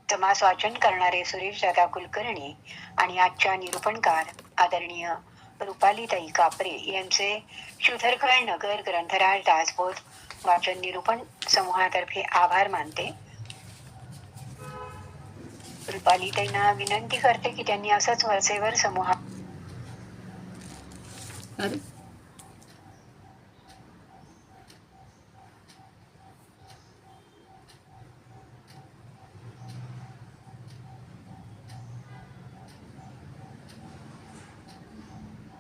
समास वाचन करणारे सुरेश दादा कुलकर्णी आणि आजच्या निरूपणकार आदरणीय रुपालीताई कापरे यांचे शुधरखळ नगर ग्रंथराज दासबोध वाचन निरूपण समूहातर्फे आभार मानते. रुपालीताईंना विनंती करते की त्यांनी असंच वरचेवर समूहा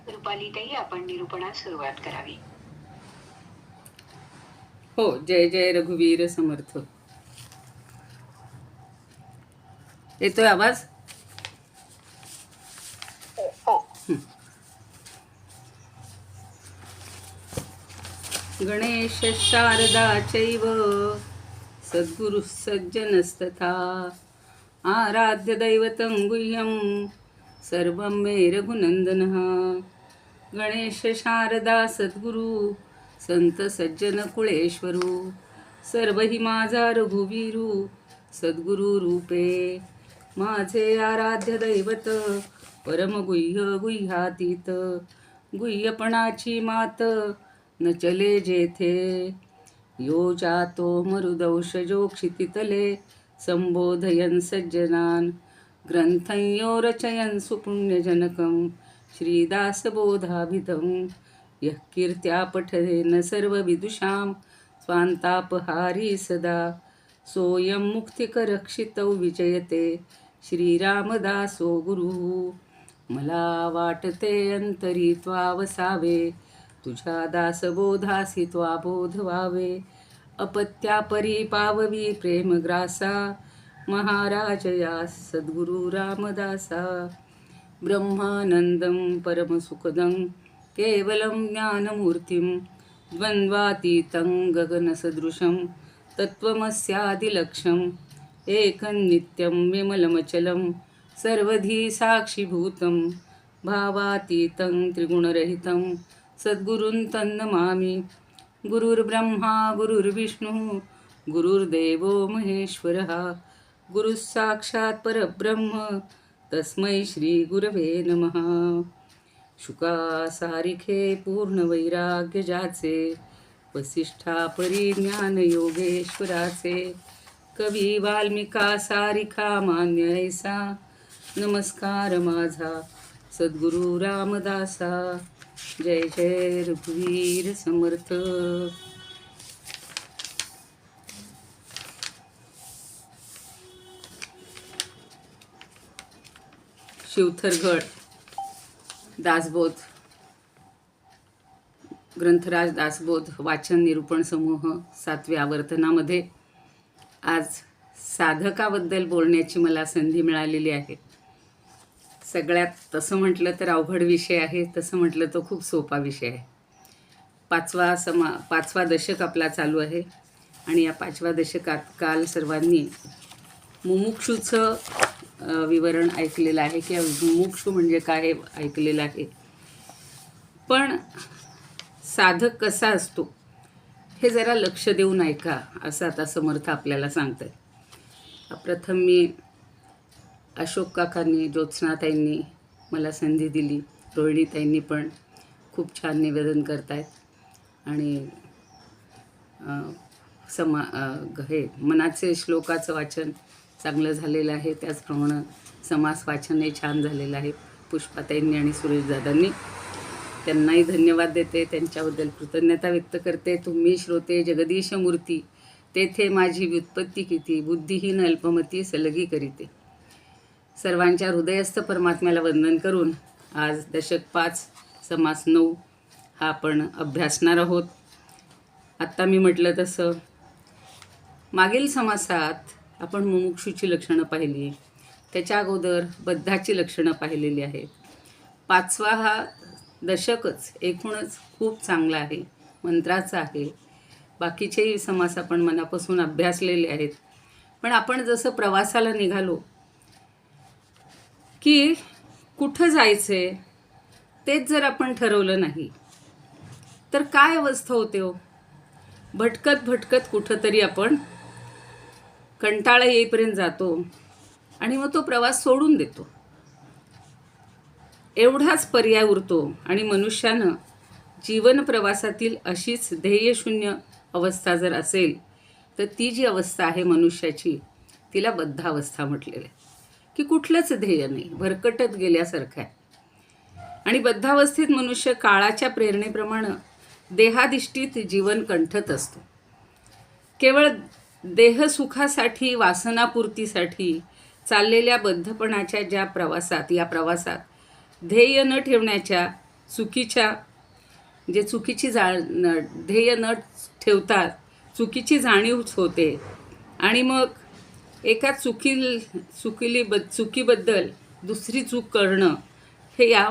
रुपालीताई आपण निरूपणास सुरुवात करावी. हो. जय जय रघुवीर समर्थ. येतोय आवाज? हो. गणेश शारदा चैव सद्गुरु सज्जनस्तथा आराध्य दैवतं गुह्यं सर्वं मे रघुनंदनः. गणेश शारदा सद्गुरु संत सज्जन कुळेश्वरू सर्व ही माझा रघुवीरू सद्गुरु रूपे. माझे आराध्य दैवत परम गुह्य गुह्यातीत गुह्यपणाची मात न चले जेथे. यो जातो मरुदौषजो क्षितितले संबोधयन् सज्जनान् ग्रंथं यो रचयन् सुपुण्यजनकं श्रीदासबोधाभिधं. यः कीर्त्या पठनेन सर्वविदुषां स्वान्तापहारी सदा सोऽयं मुक्तिकरक्षितौ विजयते श्रीरामदासो गुरुः. मला वाटते अंतरी त्वा वसावे तुझ्या दासबोधासी त्वा बोध व्हावे. अपत्यापरी पाववी प्रेमग्रासा महाराज या सद्गुरु रामदासा. ब्रह्मानंदं परमसुखदं केवलं ज्ञानमूर्तिं द्वन्द्वातीतं गगनसदृशं तत्त्वमस्यादिलक्ष्यम् एकं नित्यं विमलमचलं सर्वधी साक्षीभूतं भावातीतं त्रिगुणरहितं सद्गुरुं तन्नमामि. गुरुर्ब्रह्मा गुरुर्विष्णुः गुरुर्देवो महेश्वरः गुरुः साक्षात् परब्रह्म तस्मै श्रीगुरवे नमः. शुकासारिखे पूर्णवैराग्य जाचे वसिष्ठा परिज्ञान योगेश्वराचे कवी वाल्मिका सारिखा मान्य ऐसा नमस्कार माझा सद्गुरु रामदासा. जय जय रघुवीर समर्थ. शिवथरगड दासबोध ग्रंथराज दासबोध वाचन निरूपण समूह 7व्या आवर्तनामध्ये आज साधकाबद्दल बोलण्याची मला संधी मिळालेली आहे. सगळ्यात तसं म्हटलं तर अवघड विषय आहे, तसं म्हटलं तर खूप सोपा विषय आहे. पाचवा दशक आपला चालू आहे आणि या 5व्या दशकात काल सर्वांनी मुमुक्षूचं विवरण ऐकलेलं आहे की मुमुक्षू म्हणजे काय हे ऐकलेलं आहे. पण साधक कसा असतो हे जरा लक्ष देऊन ऐका असं आता समर्थ आपल्याला सांगतात. प्रथम मी अशोक काकांनी ज्योत्स्नाताईंनी मला संधी दिली, रोहिणीताईंनी पण खूप छान निवेदन करतायत आणि हे मनाचे श्लोकाचं वाचन चांगलं झालेलं आहे. त्याचप्रमाणे समास वाचनही छान झालेलं आहे पुष्पाताईंनी आणि सुरेशदादांनी. त्यांनाही धन्यवाद देते, त्यांच्याबद्दल कृतज्ञता व्यक्त करते. तुम्ही श्रोते जगदीश मूर्ती तेथे माझी व्युत्पत्ती किती बुद्धिहीन अल्पमती सलगी करीते. सर्वांच्या हृदयस्थ परमात्म्याला वंदन करून आज दशक 5 समास 9 हा आपण अभ्यासणार आहोत. आत्ता मी म्हटलं तसं मागील समासात आपण मुमुक्षूची लक्षणं पाहिली, त्याच्या अगोदर बद्धाची लक्षणं पाहिलेली आहेत. 5वा हा दशकच एकूणच खूप चांगला आहे, मंत्राचा आहे. बाकीचेही समास आपण मनापासून अभ्यासलेले आहेत. पण आपण जसं प्रवासाला निघालो की कुठं जायचं तेच जर आपण ठरवलं नाही तर काय अवस्था होते हो. भटकत भटकत कुठंतरी आपण कंटाळा येईपर्यंत जातो आणि मग तो प्रवास सोडून देतो. एवढाच पर्याय उरतो आणि मनुष्यानं जीवन प्रवासातील अशीच ध्येयशून्य अवस्था जर असेल तर ती जी अवस्था आहे मनुष्याची तिला बद्धावस्था म्हटलेलं आहे, की कुठलंच ध्येय नाही, भरकटत गेल्यासारखं आहे. आणि बद्धावस्थेत मनुष्य काळाच्या प्रेरणेप्रमाणे देहाधिष्ठित जीवन कंठत असतो. केवळ देहसुखासाठी वासनापूर्तीसाठी चाललेल्या बद्धपणाच्या या प्रवासात ध्येय न ठेवण्याच्या चुकीची ध्येय न ठेवतात चुकीची जाणीव होते आणि मग एका चुकीबद्दल दुसरी चूक करणं हे या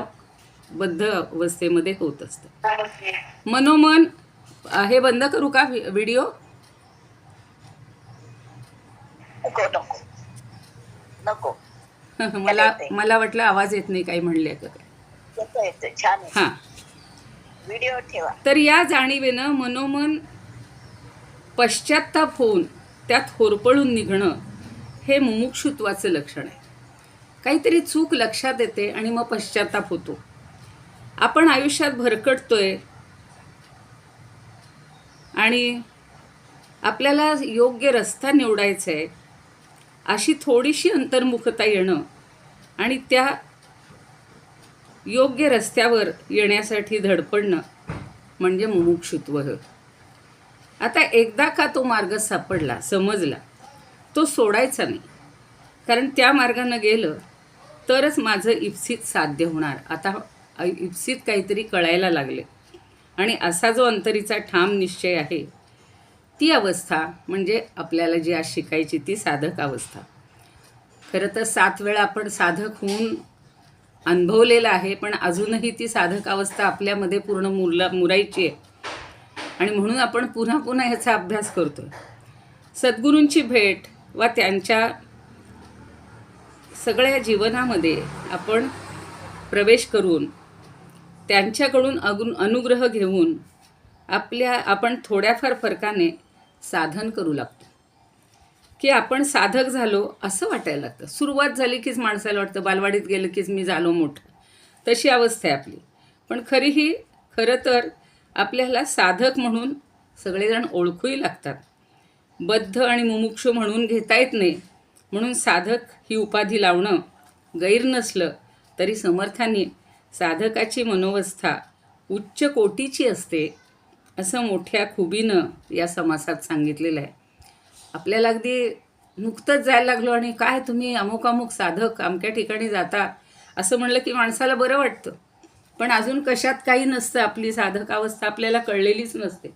बद्ध अवस्थेमध्ये होत असतं. मनोमन हे बंद करू का व्हिडिओ? नको मला वाटलं आवाज येत नाही काही म्हणले का काय. येतोय छान आहे. हां, व्हिडिओ ठेवा. तर या जाणीवेनं मनोमन पश्चात्ताप होऊन त्यात होरपळून निघणं हे मुमुक्षुत्वाचं लक्षण आहे. काहीतरी चूक लक्षात येते आणि मग पश्चात्ताप होतो. आपण आयुष्यात भरकटतोय आणि आपल्याला योग्य रस्ता निवडायचा आहे अशी थोडीशी अंतर्मुखता येणं आणि त्या योग्य रस्त्यावर येण्यासाठी धडपडणं म्हणजे मुमुक्षुत्व. आता एकदा का तो मार्ग सापडला, समजला, तो सोडायचा नाही, कारण त्या मार्गानं गेलं तरच माझं इप्सित साध्य होणार. आता इप्सित काहीतरी कळायला लागले आणि असा जो अंतरीचा ठाम निश्चय आहे ती अवस्था म्हणजे आपल्याला जी आज शिकायची ती साधक अवस्था. खरं तर 7 वेळा आपण साधक होऊन अनुभवलेलं आहे, पण अजूनही ती साधक अवस्था आपल्यामध्ये पूर्ण मुरायची आहे आणि म्हणून आपण पुन्हा पुन्हा ह्याचा अभ्यास करतो. सद्गुरूंची भेट वा त्यांच्या सगळ्या जीवनामध्ये आपण प्रवेश करून त्यांच्याकडून अनुग्रह घेऊन आपण थोड्याफार फरकाने साधन करू लागतो, की आपण साधक झालो असं वाटायला लागतं. सुरुवात झाली कीच माणसाला वाटतं बालवाडीत गेलं कीच मी झालो मोठं, तशी अवस्था आहे आपली. पण खरं तर आपल्याला साधक म्हणून सगळेजण ओळखूही लागतात. बद्ध आणि मुमुक्षु म्हणून घेता येत नाही, म्हणून साधक ही उपाधी लावणं गैर नसलं तरी समर्थांनी साधकाची मनोवस्था उच्च कोटीची असते असं मोठ्या खुबीनं या समासात सांगितलेलं आहे. आपल्याला अगदी नुकतंच जायला लागलो आणि काय तुम्ही अमुक साधक अमक्या ठिकाणी जाता असं म्हणलं की माणसाला बरं वाटतं, पण अजून कशात काही नसतं. आपली साधक अवस्था आपल्याला कळलेलीच नसते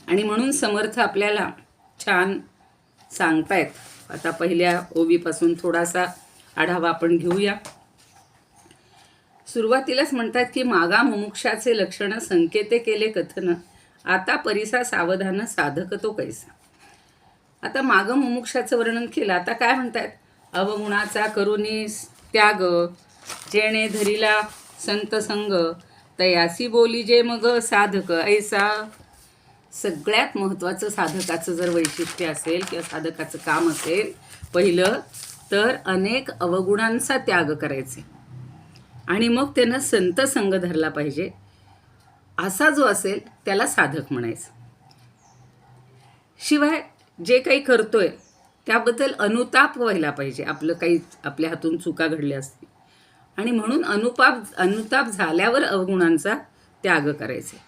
आणि म्हणून समर्थ आपल्याला छान सांगतायत. आता पहिल्या ओवीपासून थोडासा आढावा आपण घेऊया. सुरुवातीलाच म्हणतात की मागा मुमुक्षाचे लक्षण संकेते केले कथन, आता परिसा सावधान साधक तो कैसा. आता माग मुमुक्षाचं वर्णन केलं, आता काय म्हणतात? अवगुणाचा करुणी त्याग, जेणे धरिला संत संग, तयासी बोली जे मग साधक ऐसा. सगळ्यात महत्त्वाचं साधकाचं जर वैशिष्ट्य असेल किंवा साधकाचं काम असेल पहिलं तर अनेक अवगुणांचा त्याग करायचे आणि मग त्यानं संत संग धरला पाहिजे. असा जो असेल त्याला साधक म्हणायचं. शिवाय जे काही करतोय त्याबद्दल अनुताप व्हायला पाहिजे. आपल्या हातून चुका घडल्या असतील आणि म्हणून अनुताप झाल्यावर अवगुणांचा त्याग करायचे.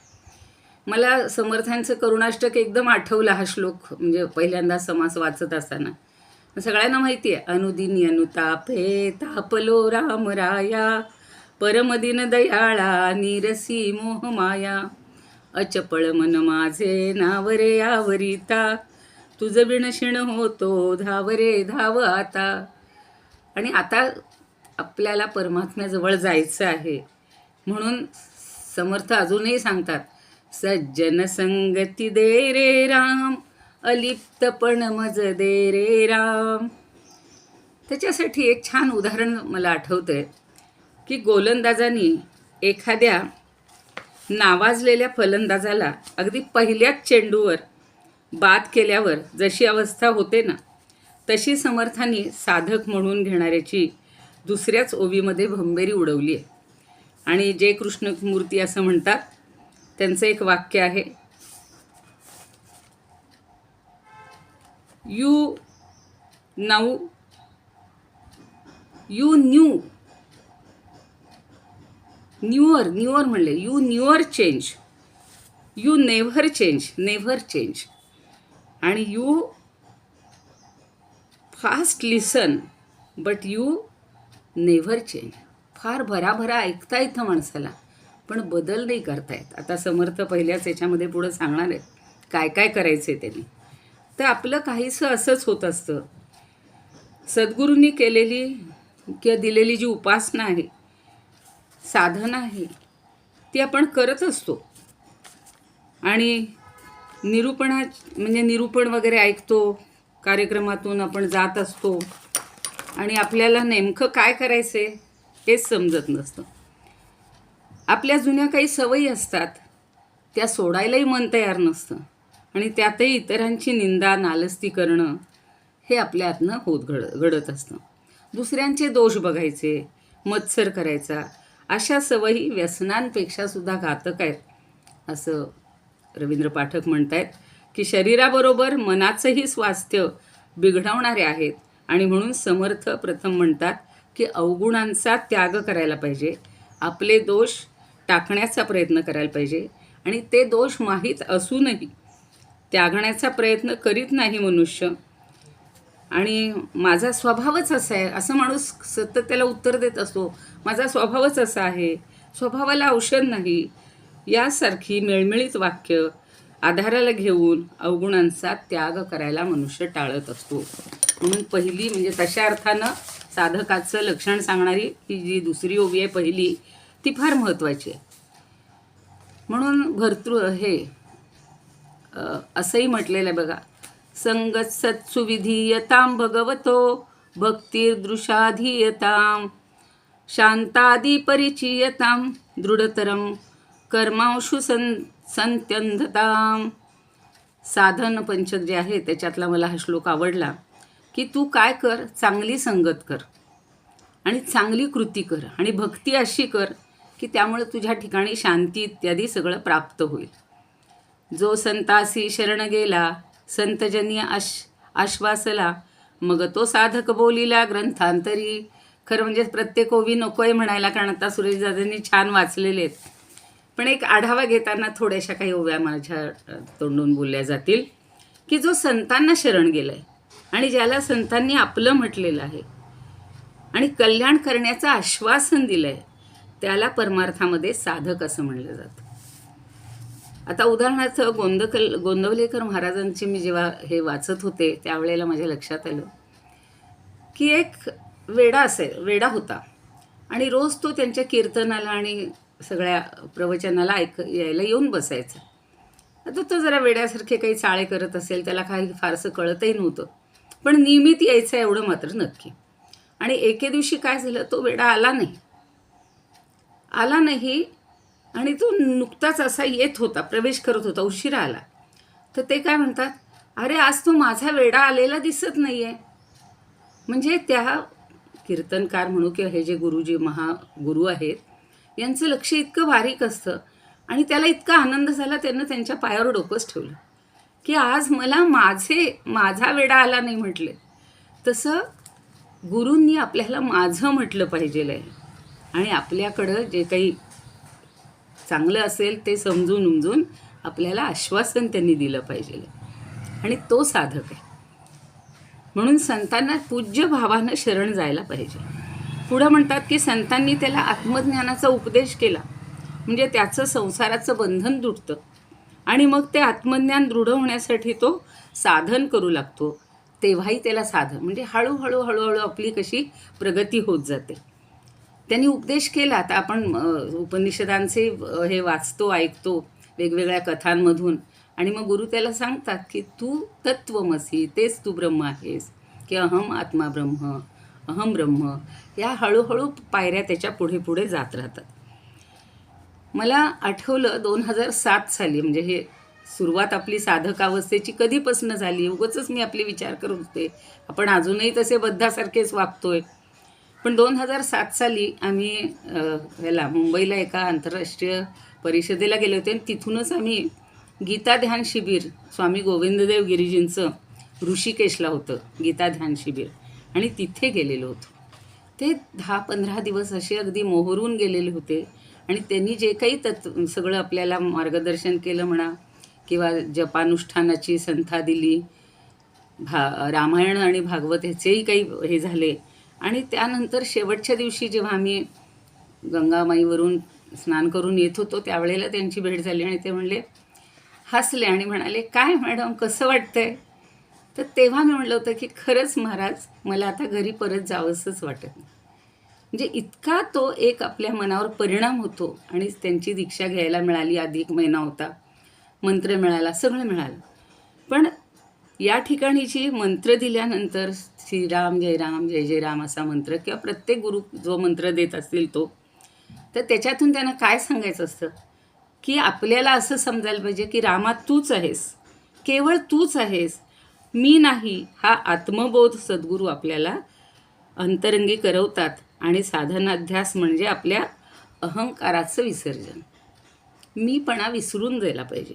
मला समर्थांचं करुणाष्टक एकदम आठवला हा श्लोक, म्हणजे पहिल्यांदा समास वाचत असताना. सगळ्यांना माहिती आहे, अनुदिनी अनुताप हे तापलो राम राया, परमदिन दयाळा निरसी मोह माया, अचपळ मन माझे नावरे आवरिता, तुझ बिन शिण होतो धावरे धाव आता. आणि आता आपल्याला परमात्म्याजवळ जायचं आहे म्हणून समर्थ अजूनही सांगतात, सज्जन संगती दे रे राम, अलिप्तपण मज दे रे राम. त्याच्यासाठी एक छान उदाहरण मला आठवतंय की गोलंदाजांनी एखाद्या नावाजलेल्या फलंदाजाला अगदी पहिल्याच चेंडूवर बाद केल्यावर जशी अवस्था होते ना तशी समर्थांनी साधक म्हणून घेणाऱ्याची दुसऱ्याच ओवीमध्ये भंबेरी उडवली आहे. आणि जे कृष्णमूर्ती असं म्हणतात, त्यांचं एक वाक्य आहे, यू न्यूअर म्हणले, you never change, you never change, आणि you fast listen but you never change. फार भराभरा ऐकता येतं माणसाला, पण बदल नाही करता येत. आता समर्थ पहिल्याच याच्यामध्ये पुढं सांगणार आहे काय काय करायचं आहे त्यांनी. तर आपलं काहीसं असंच होत असतं. सद्गुरूंनी केलेली किंवा दिलेली जी उपासना आहे, साधना आहे, ती आपण करत असतो. आणि निरूपण वगैरे ऐकतो, कार्यक्रमातून आपण जात असतो आणि आपल्याला नेमकं काय करायचं आहे हेच समजत नसतं. आपल्या जुन्या काही सवयी असतात, त्या सोडायलाही मन तयार नसतं, आणि त्यातही इतरांची निंदा नालस्ती करणं हे आपल्या हातनं घडत असतं. दुसऱ्यांचे दोष बघायचे, मत्सर करायचा, अशा सवयी व्यसनांपेक्षा सुद्धा घातक आहेत. असं रवींद्र पाठक म्हणतायत की शरीराबरोबर मनाचंही स्वास्थ्य बिघडवणारे आहेत. आणि म्हणून समर्थ प्रथम म्हणतात की अवगुणांचा त्याग करायला पाहिजे, आपले दोष टाकण्याचा प्रयत्न करायला पाहिजे, आणि ते दोष माहीत असूनही त्यागण्याचा प्रयत्न करीत नाही मनुष्य. आणि माझा स्वभावच असा आहे, असं माणूस सतत त्याला उत्तर देत असतो, माझा स्वभावच असा आहे, स्वभावाला औषध नाही, यासारखी मेळमेळीत वाक्य आधाराला घेऊन अवगुणांचा त्याग करायला मनुष्य टाळत असतो. म्हणून पहिली म्हणजे तशा अर्थानं साधकाचं लक्षण सांगणारी ही जी दुसरी ओवी आहे पहिली, ती फार महत्त्वाची आहे. म्हणून असंही म्हटलेलं आहे बघा, संगत सत्सु विधीयतां भगवतो भक्तिर्दृशाधीयतां शांतादि परिचीयतां दृढतरं कर्मांशु संत्यंधतां. साधन पंचक जे आहे त्याच्यातला मला हा श्लोक आवडला की तू काय कर, चांगली संगत कर आणि चांगली कृती कर आणि भक्ती अशी कर की त्यामुळे तुझ्या ठिकाणी शांती इत्यादी सगळं प्राप्त होईल. जो संतासी शरण गेला संतजनी आश्वासला, मग तो साधक बोलिला ग्रंथांतरी. खरं म्हणजे प्रत्येक ओवी नको आहे म्हणायला, कारण आता सुरेशदादांनी छान वाचलेले आहेत, पण एक आढावा घेताना थोड्याशा काही ओव्या माझ्या तोंडून बोलल्या जातील. की जो संतांना शरण गेला आहे आणि ज्याला संतांनी आपलं म्हटलेलं आहे आणि कल्याण करण्याचं आश्वासन दिलं आहे, त्याला परमार्थामध्ये साधक असं म्हणलं जातं. आता उदाहरणार्थ गोंदवलेकर महाराजांची मी जेव्हा हे वाचत होते त्यावेळेला माझ्या लक्षात आलं की एक वेडा होता आणि रोज तो त्यांच्या कीर्तनाला आणि सगळ्या प्रवचनाला यायला येऊन बसायचा. आता तो जरा वेड्यासारखे काही चाळे करत असेल, त्याला काही फारसं कळतही नव्हतं, पण नियमित यायचं एवढं मात्र नक्की. आणि एके दिवशी काय झालं, तो वेडा आला नाही आणि तो नुकताच असा येत होता, प्रवेश करत होता, उशिरा आला. तर ते काय म्हणतात, अरे आज तो माझा वेडा आलेला दिसत नाही आहे. म्हणजे त्या कीर्तनकार म्हणू किंवा हे जे गुरुजी महागुरू आहेत यांचं लक्ष इतकं बारीक असतं आणि त्याला इतका आनंद झाला, त्यांना त्यांच्या पायावर डोकंच ठेवलं की आज मला माझा वेडा आला नाही म्हटले. तसं गुरूंनी आपल्याला माझं म्हटलं पाहिजेल आहे आणि आपल्याकडं जे काही चांगलं असेल ते समजून उमजून आपल्याला आश्वासन त्यांनी दिलं पाहिजे आणि तो साधक आहे. म्हणून संतांना पूज्य भावानं शरण जायला पाहिजे. पुढं म्हणतात की संतांनी त्याला आत्मज्ञानाचा उपदेश केला म्हणजे त्याचं संसाराचं बंधन तुटतं आणि मग ते आत्मज्ञान दृढ होण्यासाठी तो साधन करू लागतो. तेव्हाही त्याला साधन म्हणजे हळूहळू आपली कशी प्रगती होत जाते. त्यांनी उपदेश केला. आता आपण उपनिषदांचे हे वाचतो ऐकतो वेगवेगळ्या कथांमधून आणि मग गुरु त्याला सांगतात की तू तत्वमसी, तेच तू ब्रह्म आहेस, की अहम आत्मा ब्रह्म, अहम ब्रह्म. या हळूहळू पायऱ्या त्याच्या पुढे जात राहतात. मला आठवलं 2007 साली म्हणजे हे सुरुवात आपली साधक अवस्थेची कधीपासून झाली, उगाचच मी आपले विचार करत होते. आपण अजूनही तसे बद्धासारखेच वागतोय. पण 2007 साली आम्ही ह्याला मुंबईला एका आंतरराष्ट्रीय परिषदेला गेले होते आणि तिथूनच आम्ही गीता ध्यान शिबिर स्वामी गोविंददेव गिरीजींचं ऋषिकेशला होतं गीता ध्यान शिबिर, आणि तिथे गेलेलो होतो. ते 10-15 दिवस असे अगदी मोहरून गेलेले होते. आणि त्यांनी जे काही सगळं आपल्याला मार्गदर्शन केलं म्हणा, किंवा जपानुष्ठानाची संथा दिली, रामायण आणि भागवत ह्याचेही काही हे झाले. आणि त्यानंतर शेवटच्या दिवशी जेव्हा आम्ही गंगामाईवरून स्नान करून येत होतो त्यावेळेला त्यांची भेट झाली आणि ते म्हणले, हसले आणि म्हणाले, काय मॅडम कसं वाटतंय? तर तेव्हा मी म्हटलं होतं की खरंच महाराज, मला आता घरी परत जावंसंच वाटत नाही. म्हणजे इतका तो एक आपल्या मनावर परिणाम होतो. आणि त्यांची दीक्षा घ्यायला मिळाली, अधिक महिना होता, मंत्र मिळाला, सगळं मिळालं. पण या ठिकाणी जी मंत्र दिल्यानंतर श्रीराम जय राम जय जय राम असा मंत्र, किंवा प्रत्येक गुरु जो मंत्र देत असतील तो, तर त्याच्यातून त्यांना काय सांगायचं असतं की आपल्याला असं समजायला पाहिजे की रामा तूच आहेस, केवळ तूच आहेस, मी नाही. हा आत्मबोध सद्गुरू आपल्याला अंतरंगी करवतात. आणि साधनाध्यास म्हणजे आपल्या अहंकाराचं विसर्जन, मीपणा विसरून जायला पाहिजे.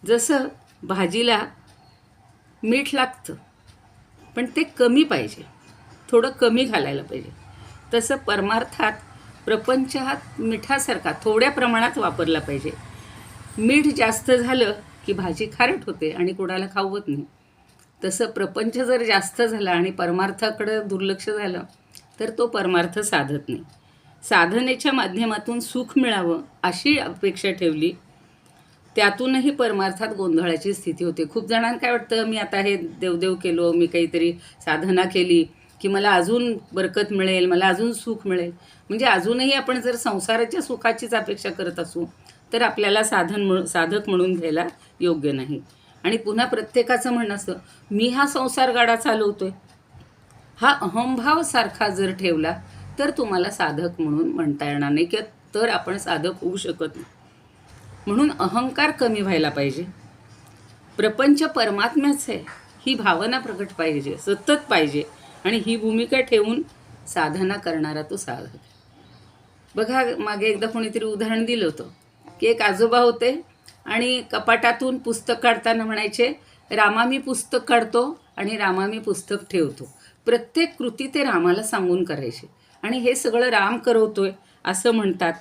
जसं भाजीला मीठ लागतं पण ते कमी पाहिजे, थोडं कमी घालायला पाहिजे. तसं परमार्थात प्रपंच हा मिठासारखा थोड्या प्रमाणात वापरला पाहिजे. मीठ जास्त झालं की भाजी खारट होते आणि कोणाला खावत नाही. तसं प्रपंच जर जास्त झाला आणि परमार्थाकडे दुर्लक्ष झालं तर तो परमार्थ साधत नाही. साधनेच्या माध्यमातून सुख मिळावं अशी अपेक्षा ठेवली, त्यातूनही परमार्थात गोंधळाची स्थिती होते. खूप जणांना काय वाटतं, मी आता हे देवदेव केलो, मी काहीतरी साधना केली की मला अजून बरकत मिळेल, मला अजून सुख मिळेल. म्हणजे अजूनही आपण जर संसाराच्या सुखाचीच अपेक्षा करत असू तर आपल्याला साधक म्हणून घ्यायला योग्य नाही. आणि पुन्हा प्रत्येकाचं म्हणणं असतं, मी हा संसार गाडा चालवतोय. हा अहंभाव सारखा जर ठेवला तर तुम्हाला साधक म्हणून म्हणता येणार नाही, किंवा तर आपण साधक होऊ शकत नाही. म्हणून अहंकार कमी व्हायला पाहिजे. प्रपंच परमात्म्याचं आहे ही भावना प्रकट पाहिजे, सतत पाहिजे. आणि ही भूमिका ठेवून साधना करणारा तो साधक. बघा, मागे एकदा कोणीतरी उदाहरण दिलं होतं की एक आजोबा होते आणि कपाटातून पुस्तक काढताना म्हणायचे, रामा मी पुस्तक काढतो आणि रामा मी पुस्तक ठेवतो. प्रत्येक कृती ते रामाला सांगून करायचे आणि हे सगळं राम करवतोय असं म्हणतात.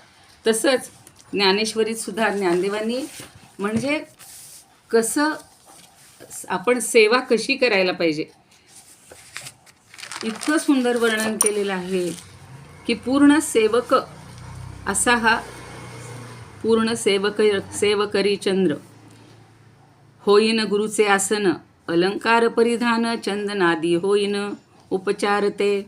तसंच ज्ञानेश्वरीत सुद्धा ज्ञानदेवांनी म्हणजे कसं आपण सेवा कशी करायला पाहिजे इतकं सुंदर वर्णन केलेलं आहे की पूर्ण सेवक असा हा पूर्ण सेवकरी चंद्र होईन गुरुचे आसन, अलंकार परिधान चंदनादी होईन उपचार ते,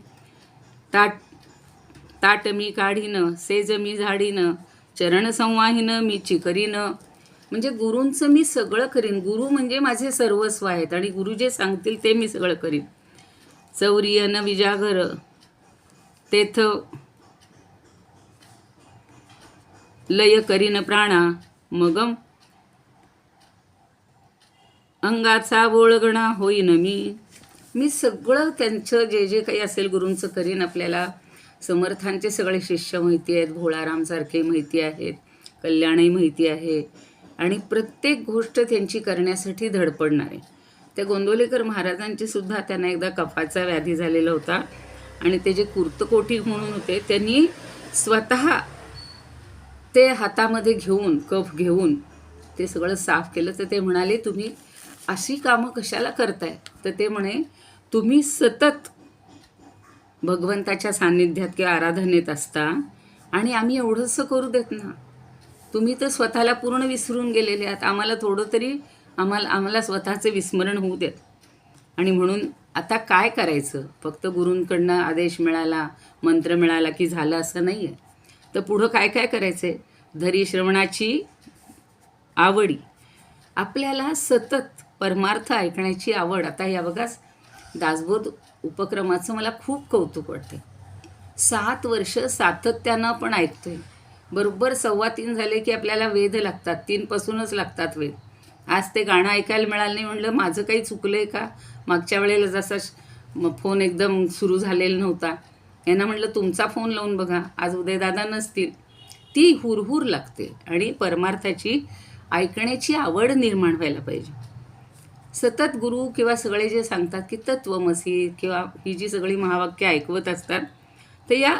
ताट मी काढीन सेज मी झाडीन, चरण संवाहीन मी चिकरीन. म्हणजे गुरूंचं मी सगळं करीन. गुरु म्हणजे माझे सर्वस्व आहेत आणि गुरु जे सांगतील ते मी सगळं करीन. चौरियन विजागर तेथ लय करीन प्राणा, मगम अंगाचा बोळगणा होईन मी सगळं त्यांचं जे जे काही असेल गुरूंचं करीन. आपल्याला समर्थांचे सगळे शिष्य माहिती आहेत, भोळारामसारखे माहिती आहेत, कल्याणही माहिती आहे आणि प्रत्येक गोष्ट त्यांची करण्यासाठी धडपडणारे. त्या गोंदवलेकर महाराजांची सुद्धा त्यांना एकदा कफाचा व्याधी झालेला होता आणि ते जे कुर्तकोटी म्हणून होते त्यांनी स्वतः ते हातामध्ये घेऊन कफ घेऊन ते सगळं साफ केलं. तर ते म्हणाले, तुम्ही अशी कामं कशाला करताय? तर ते म्हणे, तुम्ही सतत भगवंताच्या सान्निध्यात किंवा आराधनेत असता आणि आम्ही एवढंसं करू देत ना. तुम्ही तर स्वतःला पूर्ण विसरून गेलेले आहात. आम्हाला थोडं तरी आम्हाला स्वतःचं विस्मरण होऊ देत. आणि म्हणून आता काय करायचं? फक्त गुरूंकडनं आदेश मिळाला, मंत्र मिळाला की झालं असं नाही आहे. तर पुढं काय काय करायचं आहे? धरी श्रवणाची आवडी, आपल्याला सतत परमार्थ ऐकण्याची आवड. आता या बघाच दासबोध उपक्रमाचं मला खूप कौतुक वाटते. 7 वर्ष सातत्यानं आपण ऐकतोय. बरोबर 3:15 झाले की आपल्याला वेध लागतात, 3 पासूनच लागतात वेध. आज ते गाणं ऐकायला मिळालं नाही, म्हणलं माझं काही चुकलं आहे का? मागच्या वेळेला जसा फोन एकदम सुरू झालेला नव्हता, यांना म्हटलं तुमचा फोन लावून बघा, आज उदयदादा नसतील. ती हुरहुर लागते आणि परमार्थाची ऐकण्याची आवड निर्माण व्हायला पाहिजे. सतत गुरु किंवा सगळे जे सांगतात की तत्वमसी किंवा ही जी सगळी महावाक्य ऐकवत असतात, तर या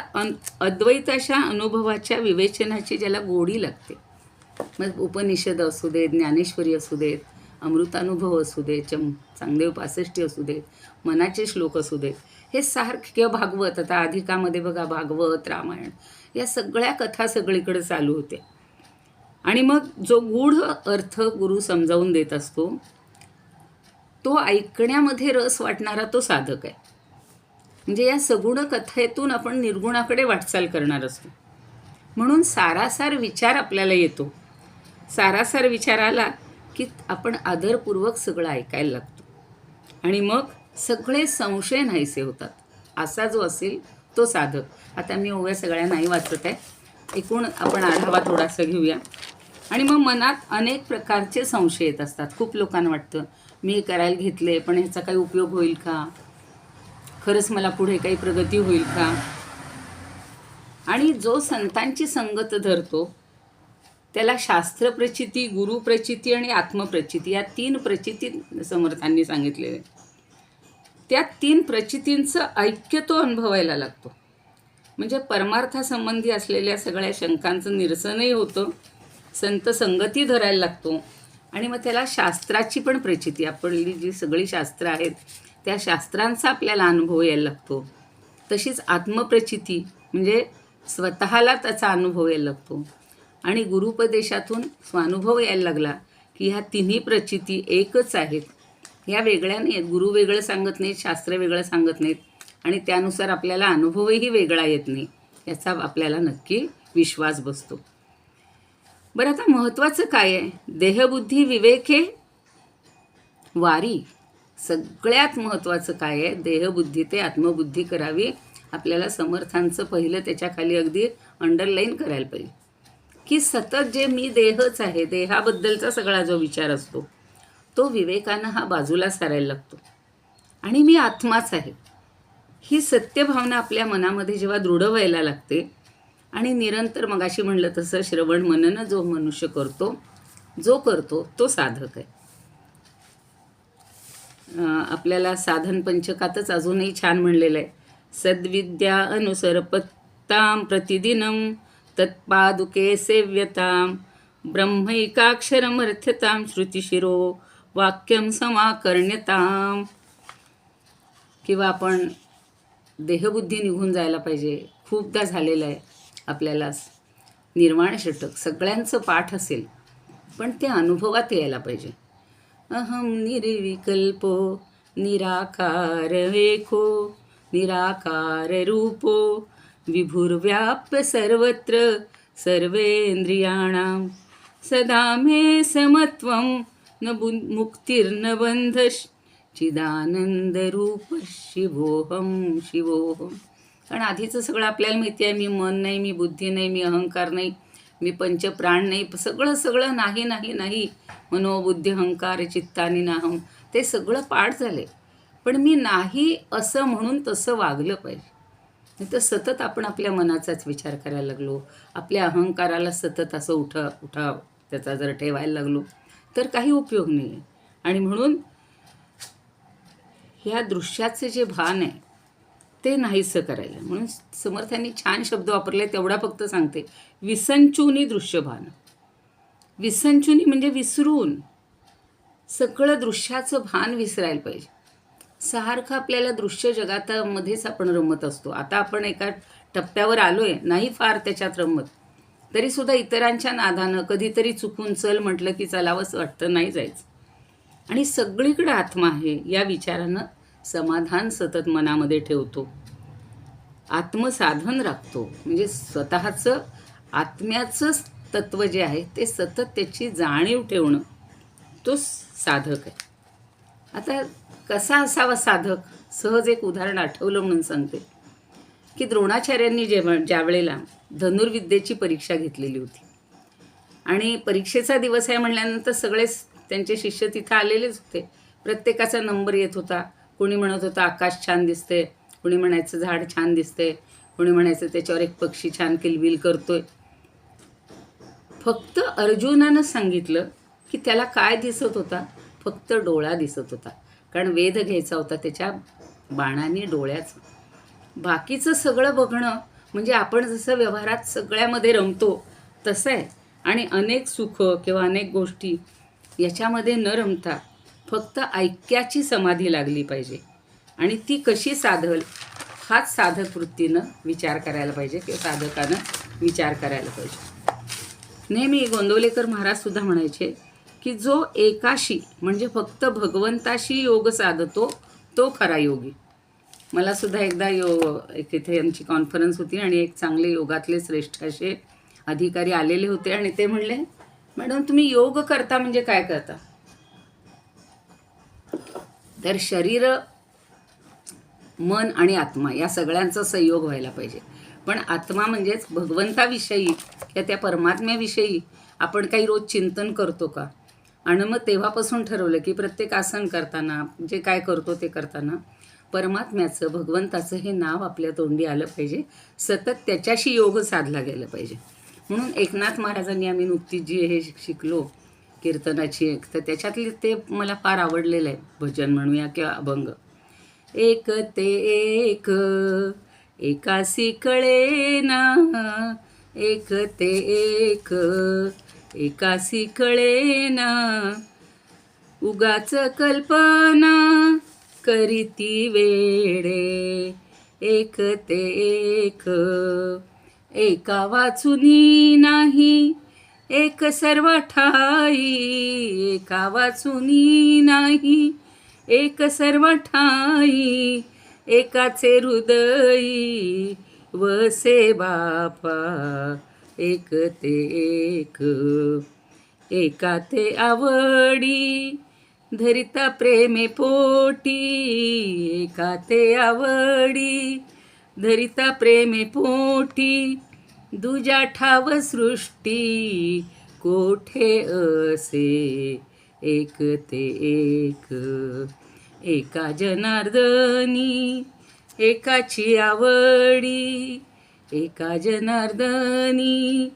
अद्वैताच्या अनुभवाच्या विवेचनाची ज्याला गोडी लागते, मग उपनिषद असू देत, ज्ञानेश्वरी असू देत, अमृतानुभव असू देत, चांगदेव 65 असू देत, मनाचे श्लोक असू देत, हे सारखे, किंवा भागवत, आता अधिकामध्ये बघा भागवत, रामायण, या सगळ्या कथा सगळीकडे चालू होत्या. आणि मग जो गूढ अर्थ गुरु समजावून देत असतो, तो ऐकण्यामध्ये रस वाटणारा तो साधक आहे. म्हणजे या सगुण कथेतून आपण निर्गुणाकडे वाटचाल करणार असतो. म्हणून सारासार विचार आपल्याला येतो. सारासार विचार आला की आपण आदरपूर्वक सगळं ऐकायला लागतो आणि मग सगळे संशय नाहीसे होतात. असा जो असेल तो साधक. आता मी ओव्या सगळ्या नाही वाचत आहे, एकूण आपण आढावा थोडासा घेऊया. आणि मग मनात अनेक प्रकारचे संशय येत असतात. खूप लोकांना वाटतं मी हे करायला घेतले, पण ह्याचा काही उपयोग होईल का? खरंच मला पुढे काही प्रगती होईल का? आणि जो संतांची संगत धरतो त्याला शास्त्रप्रचिती, गुरुप्रचिती आणि आत्मप्रचिती या 3 प्रचिती समर्थांनी सांगितलेले. त्या 3 प्रचितींचं ऐक्य तो अनुभवायला लागतो. म्हणजे परमार्थासंबंधी असलेल्या सगळ्या शंकांचं निरसनही होतं, संत संगती धरायला लागतो आणि मग त्याला शास्त्राची पण प्रचिती, आपली जी सगळी शास्त्र आहेत त्या शास्त्रांचा आपल्याला अनुभव यायला लागतो. तशीच आत्मप्रचिती म्हणजे स्वतःला त्याचा अनुभव यायला लागतो. आणि गुरुपदेशातून स्वानुभव यायला लागला की ह्या 3ही प्रचिती एकच आहेत, ह्या वेगळ्या नाही आहेत. गुरु वेगळं सांगत नाहीत, शास्त्र वेगळं सांगत नाहीत आणि त्यानुसार आपल्याला अनुभवही वेगळा येत नाही, याचा आपल्याला नक्की विश्वास बसतो. बरं, आता महत्त्वाचं काय आहे? देहबुद्धी विवेके वारी. सगळ्यात महत्त्वाचं काय आहे? देहबुद्धी ते आत्मबुद्धी करावी. आपल्याला समर्थांचं पहिलं त्याच्याखाली अगदी अंडरलाईन करायला पाहिजे की सतत जे मी देहच आहे, देहाबद्दलचा सगळा जो विचार असतो तो विवेकानं हा बाजूला सारायला लागतो आणि मी आत्माच आहे, ही सत्यभावना आपल्या मनामध्ये जेव्हा दृढ व्हायला लागते आणि निरंतर मगाशी म्हणलं तसं श्रवण मनन जो मनुष्य करतो, जो करतो तो साधक आहे. आपल्याला साधन पंचकातच अजूनही छान म्हणलेलं आहे, सद्विद्या अनुसरपत्तां प्रतिदिनं तत्पादुके सेव्यतां ब्रह्मैकाक्षरमर्थ्यतां श्रुतिशिरो वाक्यं समाकर्ण्यतां. किंवा आपण देहबुद्धी निघून जायला पाहिजे. खूपदा झालेलं आहे आपल्याला. निर्वाण षटक सगळ्यांचं पाठ असेल, पण ते अनुभवात यायला पाहिजे. अहम निर्विकल्पो निराकार वेखो निराकार रूपो विभुर्व्याप्य सर्वत्र सर्वेंद्रियाणां सदा मे समत्वं न मुक्तिर्न बंधश्च चिदानंद रूप शिवोहम शिवोहम. कारण आधीचं सगळं आपल्याला माहिती आहे, मी मन नाही, मी बुद्धी नाही, मी अहंकार नाही, मी पंचप्राण नाही, सगळं सगळं नाही नाही नाही, मनोबुद्धी अहंकार चित्तानी नाहम, ते सगळं पाठ झाले. पण मी नाही असं म्हणून तसं वागलं पाहिजे. नाही तर सतत आपण आपल्या मनाचाच विचार करायला लागलो, आपल्या अहंकाराला सतत असं उठा त्याचा जर ठेवायला लागलो तर काही उपयोग नाही आहे. आणि म्हणून ह्या दृश्याचे जे भान आहे ते नाहीसं करायला, म्हणून समर्थांनी छान शब्द वापरले, तेवढा फक्त सांगते. विसंचुनी दृश्यभान. विसंचुनी म्हणजे विसरून, सगळं दृश्याचं भान विसरायला पाहिजे. सारखं आपल्याला दृश्य जगातामध्येच आपण रमत असतो. आता आपण एका टप्प्यावर आलो आहे, नाही फार त्याच्यात रमत, तरीसुद्धा इतरांच्या नादानं कधीतरी चुकून चल म्हटलं की चलावंच वाटतं, नाही जायचं. आणि सगळीकडे आत्मा आहे या विचारानं समाधान सतत मनामध्ये ठेवतो, आत्मसाधन राखतो. म्हणजे स्वतःचं आत्म्याचं तत्त्व जे आहे ते सतत त्याची जाणीव ठेवणं, तो साधक आहे. आता कसा असावा साधक? सहज एक उदाहरण आठवलं म्हणून सांगते. की द्रोणाचार्यांनी ज्या वेळेला धनुर्विद्येची परीक्षा घेतलेली होती आणि परीक्षेचा दिवस आहे म्हणल्यानंतर सगळेच त्यांचे शिष्य तिथं आलेलेच होते. प्रत्येकाचा नंबर येत होता. कोणी म्हणत होतं आकाश छान दिसते, कोणी म्हणायचं झाड छान दिसते, कोणी म्हणायचं त्याच्यावर एक पक्षी छान किलबिल करतोय. फक्त अर्जुनानं सांगितलं की त्याला काय दिसत होता, फक्त डोळा दिसत होता. कारण वेध घ्यायचा होता त्याच्या बाणाने डोळ्याचं. बाकीचं सगळं बघणं म्हणजे आपण जसं व्यवहारात सगळ्यामध्ये रमतो तसं आहे. आणि अनेक सुख किंवा अनेक गोष्टी याच्यामध्ये न रमता फक्त ऐक्याची समाधी लागली पाहिजे. आणि ती कशी साधल हाच साधक वृत्तीनं विचार करायला पाहिजे किंवा साधकानं विचार करायला पाहिजे. नेहमी गोंदवलेकर महाराजसुद्धा म्हणायचे की जो एकाशी म्हणजे फक्त भगवंताशी योग साधतो तो खरा योगी. मला सुद्धा एकदा एक इथे आमची कॉन्फरन्स होती आणि एक चांगले योगातले श्रेष्ठ असे अधिकारी आलेले होते आणि ते म्हणले, मॅडम तुम्ही योग करता म्हणजे काय करता? तर शरीर, मन आणि आत्मा या सगळ्यांचा संयोग व्हायला पाहिजे. पण आत्मा म्हणजेच भगवंताविषयी किंवा त्या परमात्म्याविषयी आपण काही रोज चिंतन करतो का? आणि मग तेव्हापासून ठरवलं की प्रत्येक आसन करताना जे काय करतो ते करताना परमात्म्याचं, भगवंताचं हे नाव आपल्या तोंडी आलं पाहिजे. सतत त्याच्याशी योग साधला गेला पाहिजे. म्हणून एकनाथ महाराजांनी आम्ही नुकतीच जी हे शिकलो कीर्तनाची एक, तर त्याच्यातले ते मला फार आवडलेलं आहे भजन म्हणूया किंवा अभंग. एक ते एक एकासी कळेना, एक ते एक एकासी कळेना, उगाच कल्पना करीती वेडे. एक ते एक एका वाचुनी नाही, एक सर्व ठाई एका वाचुनी नाही, एक सर्व ठाई एकाचे हृदयी वसे बापा. एक ते एक एका ते आवडी धरिता प्रेमे पोटी, एका ते आवडी धरिता प्रेमे पोटी, दुजा ठाव सृष्टी कोठे असे. एक ते एक एका जनार्दनी एकाची आवडी, एका जनार्दनी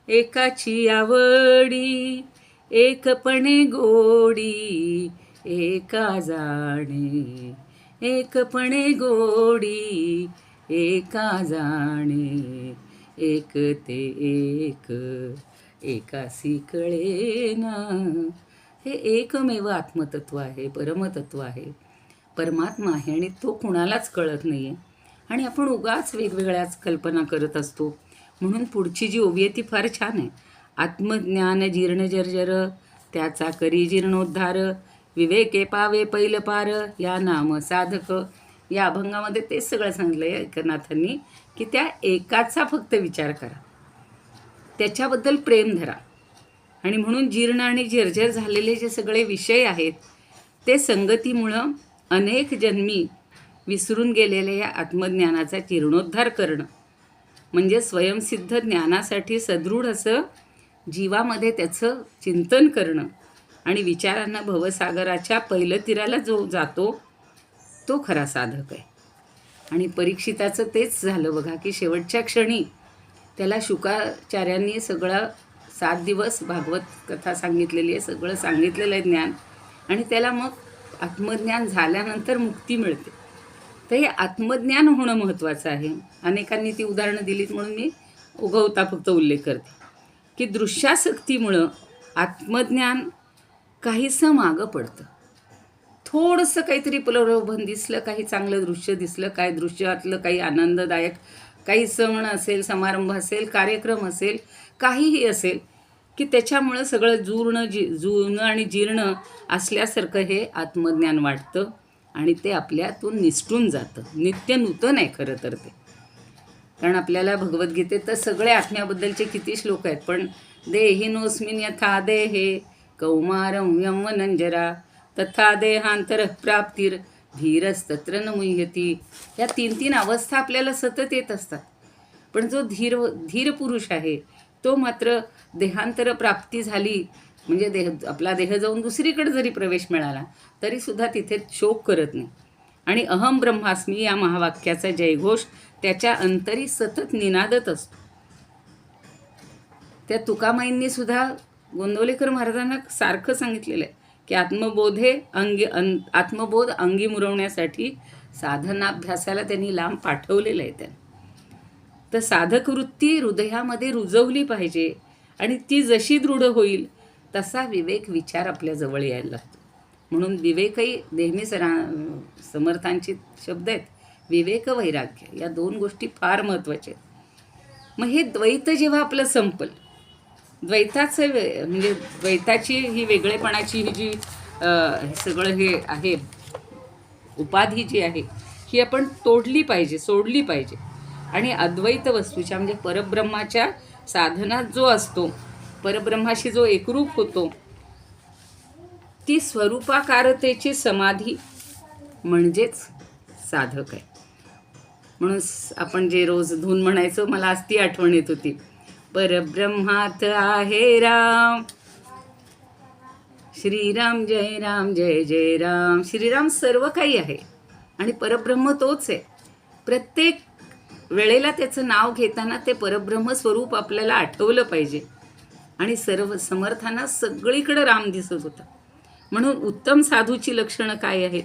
एकाची आवडी, एकपणे गोडी एका जाणे, एकपणे गोडी एका जाणे. एक ते एक एकासी कळेना. हे एकमेव आत्मतत्व आहे, परमतत्व आहे, परमात्मा आहे आणि तो कुणालाच कळत नाही आहे. आणि आपण उगाच वेगवेगळ्याच कल्पना करत असतो. म्हणून पुढची जी ओवी आहे ती फार छान आहे. आत्मज्ञान जीर्ण जर्जर त्याचा करी जीर्णोद्धार, विवेके पावे पैल पार या नाम साधक. या अभंगामध्ये तेच सगळं सांगितलं आहे एकनाथांनी की त्या एकाचा फक्त विचार करा, त्याच्याबद्दल प्रेम धरा. आणि म्हणून जीर्ण आणि जर्जर झालेले जे सगळे विषय आहेत ते संगतीमुळं अनेक जन्मी विसरून गेलेल्या या आत्मज्ञानाचा जीर्णोद्धार करणं म्हणजे स्वयंसिद्ध ज्ञानासाठी सदृढ असं जीवामध्ये त्याचं चिंतन करणं आणि विचारांना भवसागराच्या पहिलं तीराला जो जातो तो खरा साधक आहे. आणि परीक्षिताचं तेच झालं बघा की शेवटच्या क्षणी त्याला शुकाचार्यांनी सगळं 7 दिवस भागवत कथा सांगितलेली आहे, सगळं सांगितलेलं आहे ज्ञान. आणि त्याला मग आत्मज्ञान झाल्यानंतर मुक्ती मिळते. तर हे आत्मज्ञान होणं महत्त्वाचं आहे. अनेकांनी ती उदाहरणं दिलीत म्हणून मी उगवता फक्त उल्लेख करते की दृश्यासक्तीमुळं आत्मज्ञान काहीसं मागं पडतं. थोडंसं काहीतरी प्रलोभन दिसलं, काही चांगलं दृश्य दिसलं, काय दृश्यातलं काही आनंददायक काही सण असेल, समारंभ असेल, कार्यक्रम असेल, काहीही असेल की त्याच्यामुळं सगळं जुनं आणि जीर्ण असल्यासारखं हे आत्मज्ञान वाटतं आणि ते आपल्यातून निसटून जातं. नित्य नूतन आहे खरं तर ते. कारण आपल्याला भगवद्गीतेत तर सगळे आत्म्याबद्दलचे किती श्लोक आहेत, पण देहिनोस्मिन् यथा देहे कौमारं यौवनं जरा तथा देहांतर प्राप्तीर धीरस्तत्र न मुह्यती. या 3 अवस्था आपल्याला सतत येत असतात. पण जो धीर पुरुष आहे तो मात्र देहांतर प्राप्ती झाली म्हणजे आपला देह जाऊन दुसरीकडे जरी प्रवेश मिळाला तरीसुद्धा तिथे शोक करत नाही. आणि अहम ब्रह्मास्मी या महावाक्याचा जयघोष त्याच्या अंतरी सतत निनादत असतो. त्या तुकामाईंनी सुद्धा गोंदवलेकर महाराजांना सारखं सांगितलेलं आहे की आत्मबोध अंगी मुरवण्यासाठी साधनाभ्यासाला त्यांनी लांब पाठवलेलं आहे. त्यांनी तर साधक वृत्ती हृदयामध्ये रुजवली पाहिजे आणि ती जशी दृढ होईल तसा विवेक विचार आपल्या जवळ यायला लागतो. म्हणून विवेकही नेहमी समर्थांचे शब्द आहेत. विवेक वैराग्य या 2 गोष्टी फार महत्त्वाच्या आहेत. मग हे द्वैत जेव्हा आपलं संपल, द्वैताचं म्हणजे द्वैताची ही वेगळेपणाची ही जी सगळं हे आहे उपाधी जी आहे ही आपण तोडली पाहिजे, सोडली पाहिजे. आणि अद्वैत वस्तूच्या म्हणजे परब्रह्माच्या साधनात जो असतो, परब्रह्माशी जो एकरूप होतो, ती स्वरूपाकारतेची समाधी म्हणजेच साधक आहे. म्हणून आपण जे रोज धून म्हणायचो, मला आज ती आठवण येत होती. परब्रह्मात आहे राम, श्रीराम जय राम जय जय राम. श्रीराम सर्व काही आहे आणि परब्रह्म तोच आहे. प्रत्येक वेळेला त्याचं नाव घेताना ते परब्रह्म स्वरूप आपल्याला आठवलं पाहिजे. आणि सर्व समर्थांना सगळीकडे राम दिसत होता. म्हणून उत्तम साधूची लक्षणं काय आहेत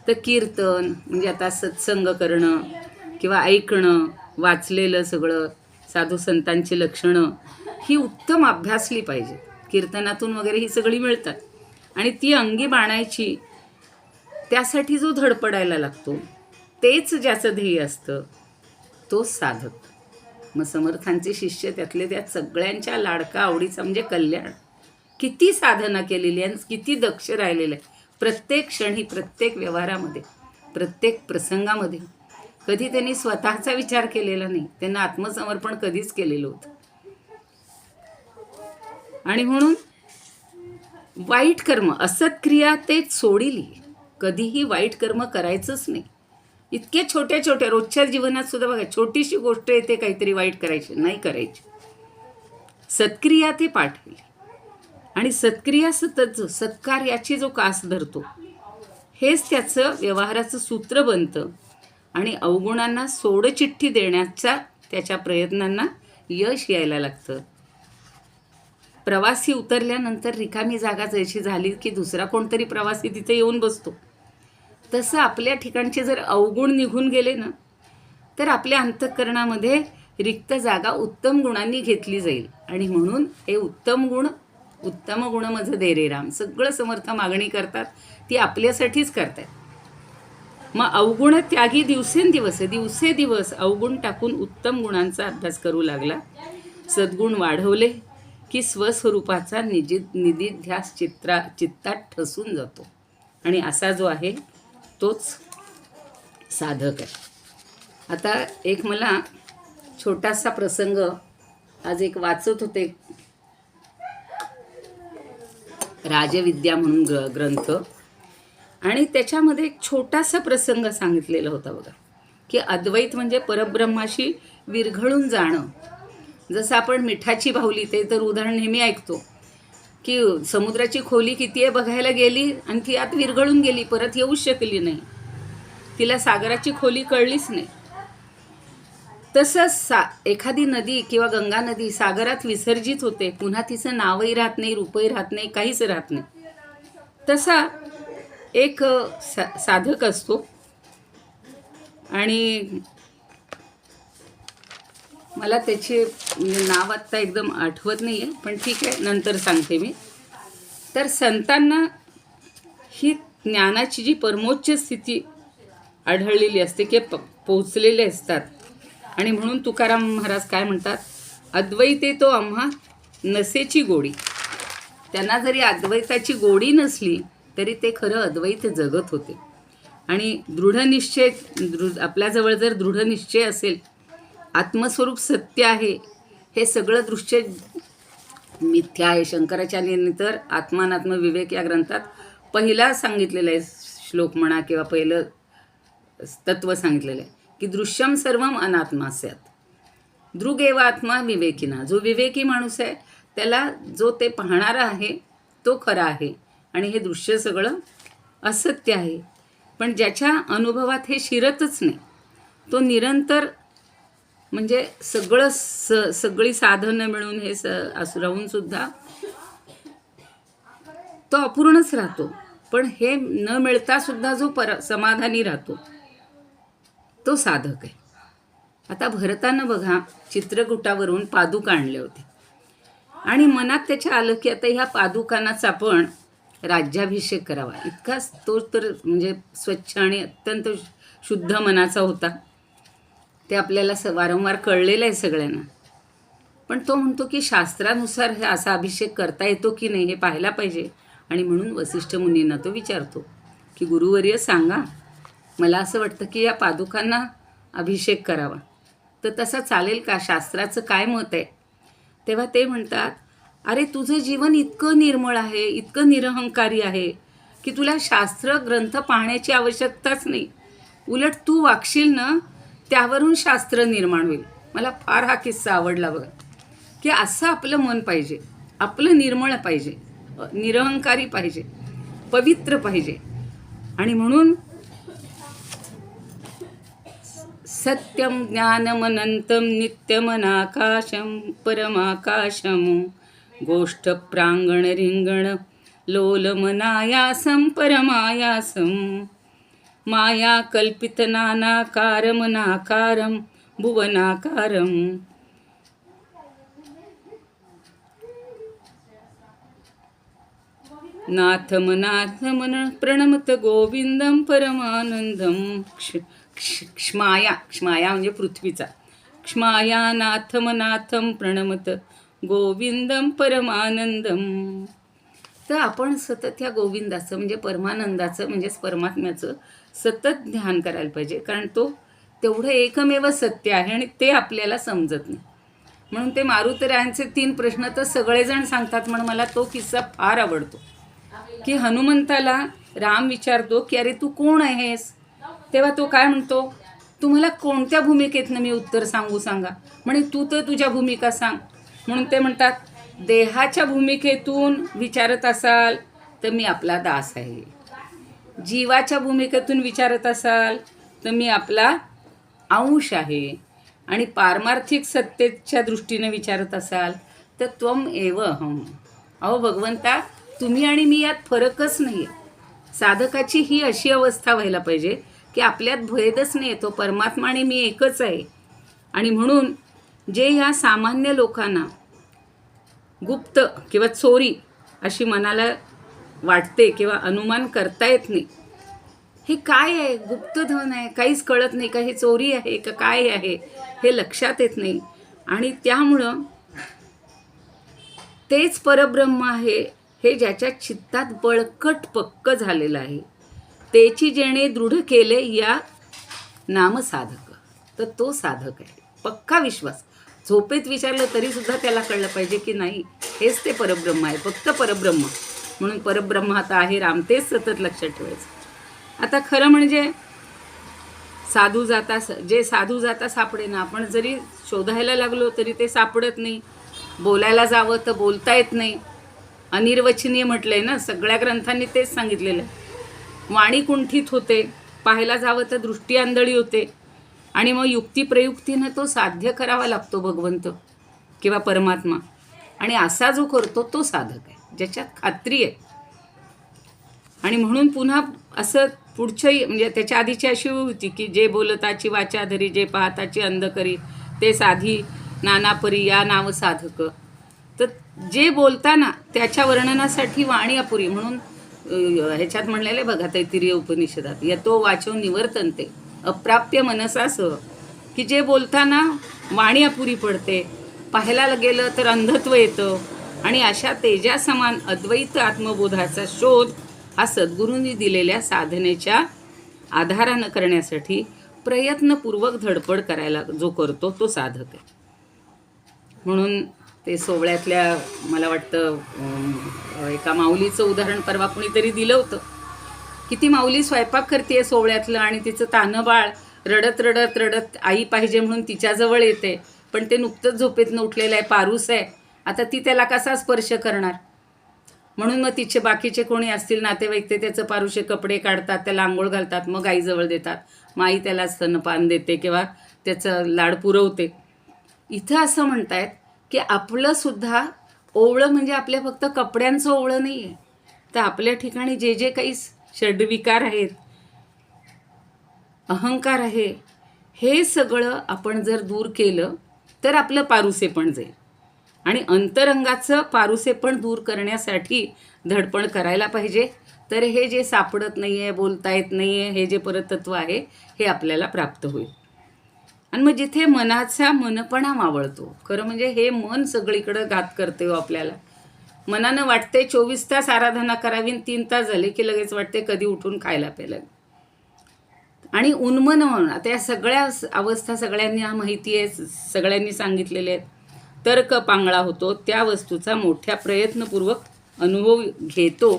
तर कीर्तन म्हणजे आता सत्संग करणं किंवा ऐकणं, वाचलेलं सगळं साधू संतांची लक्षणं ही उत्तम अभ्यासली पाहिजे. कीर्तनातून वगैरे ही सगळी मिळतात आणि ती अंगी बाणायची. त्यासाठी जो धडपडायला लागतो तेच ज्याचं ध्येय असतं तोच साधक. मग समर्थांचे शिष्य त्यातले त्यात सगळ्यांच्या लाडका आवडीचा म्हणजे कल्याण. किती साधना केलेली आहे, किती दक्ष राहिलेलं आहे. प्रत्येक क्षणी, प्रत्येक व्यवहारामध्ये, प्रत्येक प्रसंगामध्ये कधी त्यांनी स्वतःचा विचार केलेला नाही. त्यांना आत्मसमर्पण कधीच केलेलं होतं. आणि म्हणून वाईट कर्म असत्क्रिया ते सोडिली. कधीही वाईट कर्म करायचंच नाही. इतक्या छोट्या छोट्या रोजच्या जीवनात सुद्धा बघा, छोटीशी गोष्ट येते काहीतरी वाईट करायची, नाही करायची. सत्क्रिया ते पाठवली. आणि सत्क्रिया सतत सत्कार्याची जो कास धरतो हेच त्याचं व्यवहाराचं सूत्र बनतं. आणि अवगुणांना सोडचिठ्ठी देण्याचा त्याच्या प्रयत्नांना यश यायला लागतं. प्रवासी उतरल्यानंतर रिकामी जागा जशी झाली की दुसरा कोणतरी प्रवासी तिथे येऊन बसतो, तसं आपल्या ठिकाणचे जर अवगुण निघून गेले ना तर आपल्या अंतःकरणामध्ये रिक्त जागा उत्तम गुणांनी घेतली जाईल. आणि म्हणून हे उत्तम गुण माझं दे रे राम. सगळं समर्थ मागणी करतात ती आपल्यासाठीच करतात. मग अवगुण त्यागी दिवसेंदिवस अवगुण टाकून उत्तम गुणांचा अभ्यास करू लागला. सद्गुण वाढवले की स्वस्वरूपाचा निदिध्यास चित्तात ठसून जातो. आणि असा जो आहे तोच साधक आहे. आता एक मला छोटासा प्रसंग आज एक वाचत होते, राजविद्या म्हणून ग्रंथ, आणि त्याच्यामध्ये एक छोटासा प्रसंग सांगितलेला होता बघा की अद्वैत म्हणजे परब्रह्माशी विरघळून जाणं. जसं आपण मिठाची बाहुली ते तर उदाहरण नेहमी ऐकतो की समुद्राची खोली किती आहे बघायला गेली आणि ती आत विरघळून गेली, परत येऊच शकली नाही, तिला सागराची खोली कळलीच नाही. तसंच एखादी नदी किंवा गंगा नदी सागरात विसर्जित होते, पुन्हा तिचं नावही राहत नाही, रूपही राहत नाही, काहीच राहत नाही. तसा एक साधक असतो. आणि मला त्याचे नाव आत्ता एकदम आठवत नाही आहे, पण ठीक आहे नंतर सांगते मी. तर संतांना ही ज्ञानाची जी परमोच्च स्थिती आढळलेली असते की पोचलेले असतात. आणि म्हणून तुकाराम महाराज काय म्हणतात, अद्वैते तो आम्हा नसेची गोडी. त्यांना जरी अद्वैताची गोडी नसली तरी ते खरं अद्वैत जगत होते. आणि दृढनिश्चय आपल्याजवळ जर दृढनिश्चय असेल, आत्मस्वरूप सत्य आहे, हे सगळं दृश्य मिथ्या आहे. शंकराचार्यांनी तर आत्मानात्म विवेक या ग्रंथात पहिला सांगितलेला आहे श्लोक म्हणा किंवा पहिलं तत्व सांगितलेलं आहे की दृश्यम सर्वम अनात्मा स्यात्. दृगेव आत्मा विवेकिना. जो विवेकी माणूस आहे त्याला जो ते पाहणारा आहे तो खरा आहे आणि हे दृश्य सगळं असत्य आहे. पण ज्याच्या अनुभवात हे शिरतच नाही, तो निरंतर म्हणजे सगळी साधनं मिळून हे राहून सुद्धा तो अपूर्णच राहतो. पण हे न मिळता सुद्धा जो समाधानी राहतो तो साधक आहे. आता भरतानं बघा चित्रकूटावरून पादुका आणले होते आणि मनात त्याच्या आलं की आता ह्या पादुकांनाच आपण राज्याभिषेक करावा. इतकाच तो तर म्हणजे स्वच्छ आणि अत्यंत शुद्ध मनाचा होता. ते आपल्याला वारंवार कळलेलं आहे सगळ्यांना. पण तो म्हणतो की शास्त्रानुसार हे असा अभिषेक करता येतो की नाही हे पाहायला पाहिजे. आणि म्हणून वसिष्ठ मुनींना तो विचारतो की गुरुवर्य सांगा, मला असं वाटतं की या पादुकांना अभिषेक करावा, तर तसा चालेल का? शास्त्राचं काय मत आहे? तेव्हा ते म्हणतात, अरे तुझं जीवन इतकं निर्मळ आहे, इतकं निरहंकारी आहे की तुला शास्त्र ग्रंथ पाहण्याची आवश्यकताच नाही. उलट तू वागशील ना त्यावरून शास्त्र निर्माण होईल. मला फार हा किस्सा आवडला बघा, की असं आपलं मन पाहिजे, आपलं निर्मळ पाहिजे, निरहंकारी पाहिजे, पवित्र पाहिजे. आणि म्हणून सत्यम ज्ञानमनंतम नित्यमनाकाशम परमाकाशम गोष्ठ प्रांगण रिंगण लोलमनायासम परमायासम माया कल्पित नानाकारमनाकारम भुवनाकारम. नाथमनाथमन प्रणमत गोविंदम परमानंदम. क्ष्माया म्हणजे पृथ्वीचा. क्ष्माया नाथमनाथम प्रणमत गोविंदम परमानंदम. तर आपण सतत ह्या गोविंदाचं म्हणजे परमानंदाचं म्हणजेच परमात्म्याचं सतत ध्यान करायला पाहिजे. कारण तो तेवढं एकमेव सत्य आहे आणि ते आपल्याला समजत नाही. म्हणून ते मारुतीरायांचे 3 प्रश्न तर सगळेजण सांगतात. म्हणून मला तो किस्सा फार आवडतो की हनुमंताला राम विचारतो की अरे तू कोण आहेस? तेव्हा तो काय म्हणतो, तुम्हाला कोणत्या भूमिकेतनं मी उत्तर सांगू सांगा. म्हणे तू तर तुझ्या भूमिका सांग. म्हणून ते म्हणतात, देहाच्या भूमिकेतून विचारत असाल तर मी आपला दास आहे. जीवाच्या भूमिकेतून विचारत असाल तर मी आपला अंश आहे. आणि पारमार्थिक सत्तेच्या दृष्टीने विचारत असाल तर त्वम एव अहम. अहो भगवंता, तुम्ही आणि मी यात फरकच नाही आहे. साधकाची ही अशी अवस्था व्हायला पाहिजे की आपल्यात भेदच नाही, तो परमात्मा आणि मी एकच आहे. आणि म्हणून जे ह्या सामान्य लोकांना गुप्त किंवा चोरी अशी मनाला वाटते किंवा अनुमान करता येत नाही, हे काय आहे, गुप्तधन आहे, काहीच कळत नाही, का हे चोरी आहे का काय आहे हे लक्षात येत नाही. आणि त्यामुळं तेच परब्रह्म आहे हे ज्याच्या चित्तात बळकट पक्क झालेलं आहे, तेची जेणे दृढ केले या नामसाधक. तर तो साधक आहे, पक्का विश्वास. झोपेत विचारलं तरीसुद्धा त्याला कळलं पाहिजे की नाही, हेच ते परब्रह्म आहे, फक्त परब्रह्म. म्हणून परब्रह्म आता आहे राम, तेच सतत लक्षात ठेवायचं. आता खरं म्हणजे साधू जाता सापडे ना. आपण जरी शोधायला लागलो तरी ते सापडत नाही. बोलायला जावं तर बोलता येत नाही. अनिर्वचनीय म्हटलंय ना, सगळ्या ग्रंथांनी तेच सांगितलेलं आहे. वाणी कुंठित होते, पाहायला जावं तर दृष्टी आंधळी होते. आणि मग युक्तिप्रयुक्तीनं तो साध्य करावा लागतो भगवंत किंवा परमात्मा. आणि असा जो करतो तो साधक आहे, ज्याच्यात खात्री आहे. आणि म्हणून पुन्हा असं पुढच्याही म्हणजे त्याच्या आधीची अशी होती की जे बोलताची वाचा धरी, जे पाहताची अंध करी, ते साधी नानापरी या नाव साधक. तर जे बोलताना त्याच्या वर्णनासाठी वाणी अपुरी. म्हणून ह्याच्यात म्हणलेलं बघा तैत्तिरीय उपनिषदात, यतो वाचो निवर्तन्ते अप्राप्य मनसासह, की जे बोलताना वाणी अपुरी पडते, पाहायला गेलं तर अंधत्व येतं. आणि अशा तेजासमान अद्वैत आत्मबोधाचा शोध हा सद्गुरूंनी दिलेल्या साधनेच्या आधारानं करण्यासाठी प्रयत्नपूर्वक धडपड करायला जो करतो तो साधक आहे. म्हणून ते सोहळ्यातल्या मला वाटतं एका माऊलीचं उदाहरण परवा कुणीतरी दिलं होतं की ती माऊली स्वयंपाक करते सोवळ्यातलं आणि तिचं तानं बाळ रडत रडत रडत आई पाहिजे म्हणून तिच्याजवळ येते, पण ते नुकतंच झोपेतनं उठलेलं आहे, पारूस आहे. आता ती त्याला कसा स्पर्श करणार? म्हणून मग तिचे बाकीचे कोणी असतील नातेवाईक ते त्याचं पारुशे कपडे काढतात, त्याला आंघोळ घालतात, मग आईजवळ देतात. मग आई त्याला स्तनपान देते किंवा त्याचं लाड पुरवते. इथं असं म्हणतायत की आपलंसुद्धा ओवळं म्हणजे आपल्या फक्त कपड्यांचं ओवळं नाही आहे, तर आपल्या ठिकाणी जे जे काही षड्विकार आहेत, अहंकार आहे, हे सगळं आपण जर दूर केलं तर आपलं पारुसेपण जाईल. आणि अंतरंगाचं पारुसेपण दूर करण्यासाठी धडपड करायला पाहिजे. तर हे जे सापडत नाही आहे, बोलता येत नाही आहे, हे जे परतत्व आहे हे आपल्याला प्राप्त होईल. आणि मग जिथे मनाचा मनपणा मावळतो, खरं म्हणजे हे मन सगळीकडं घात करते हो आपल्याला. मनानं वाटते 24 तास आराधना करावी, 3 तास झाले की लगेच वाटते कधी उठून खायला प्यायला. आणि उन्मन म्हणून आता या सगळ्या अवस्था सगळ्यांना माहिती आहे, सगळ्यांनी सांगितलेले आहेत. तर्क पांगळा होतो, त्या वस्तूचा मोठ्या प्रयत्नपूर्वक अनुभव घेतो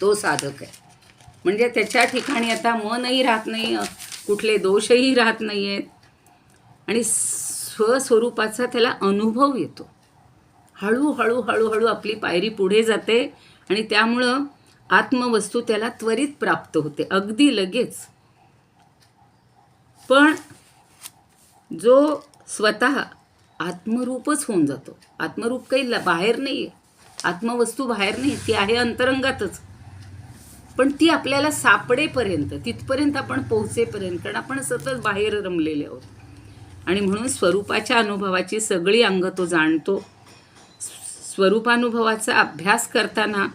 तो साधक आहे. म्हणजे त्याच्या ठिकाणी आता मनही राहत नाही, कुठले दोषही राहत नाही आहेत आणि स्वस्वरूपाचा त्याला अनुभव येतो. हळूहळू हळूहळू आपली पायरी पुढे जाते आणि त्यामुळं आत्मवस्तू त्याला त्वरित प्राप्त होते, अगदी लगेच. पण जो स्वतः आत्मरूपच होऊन जातो, आत्मरूप काही बाहेर नाही आहे, आत्मवस्तू बाहेर नाही, ती आहे अंतरंगातच. पण ती आपल्याला सापडेपर्यंत, तिथपर्यंत आपण पोहोचेपर्यंत, कारण आपण सतत बाहेर रमलेले आहोत. आणि म्हणून स्वरूपाच्या अनुभवाची सगळी अंग तो जाणतो. स्वरूपानुभवाचा अभ्यास करताना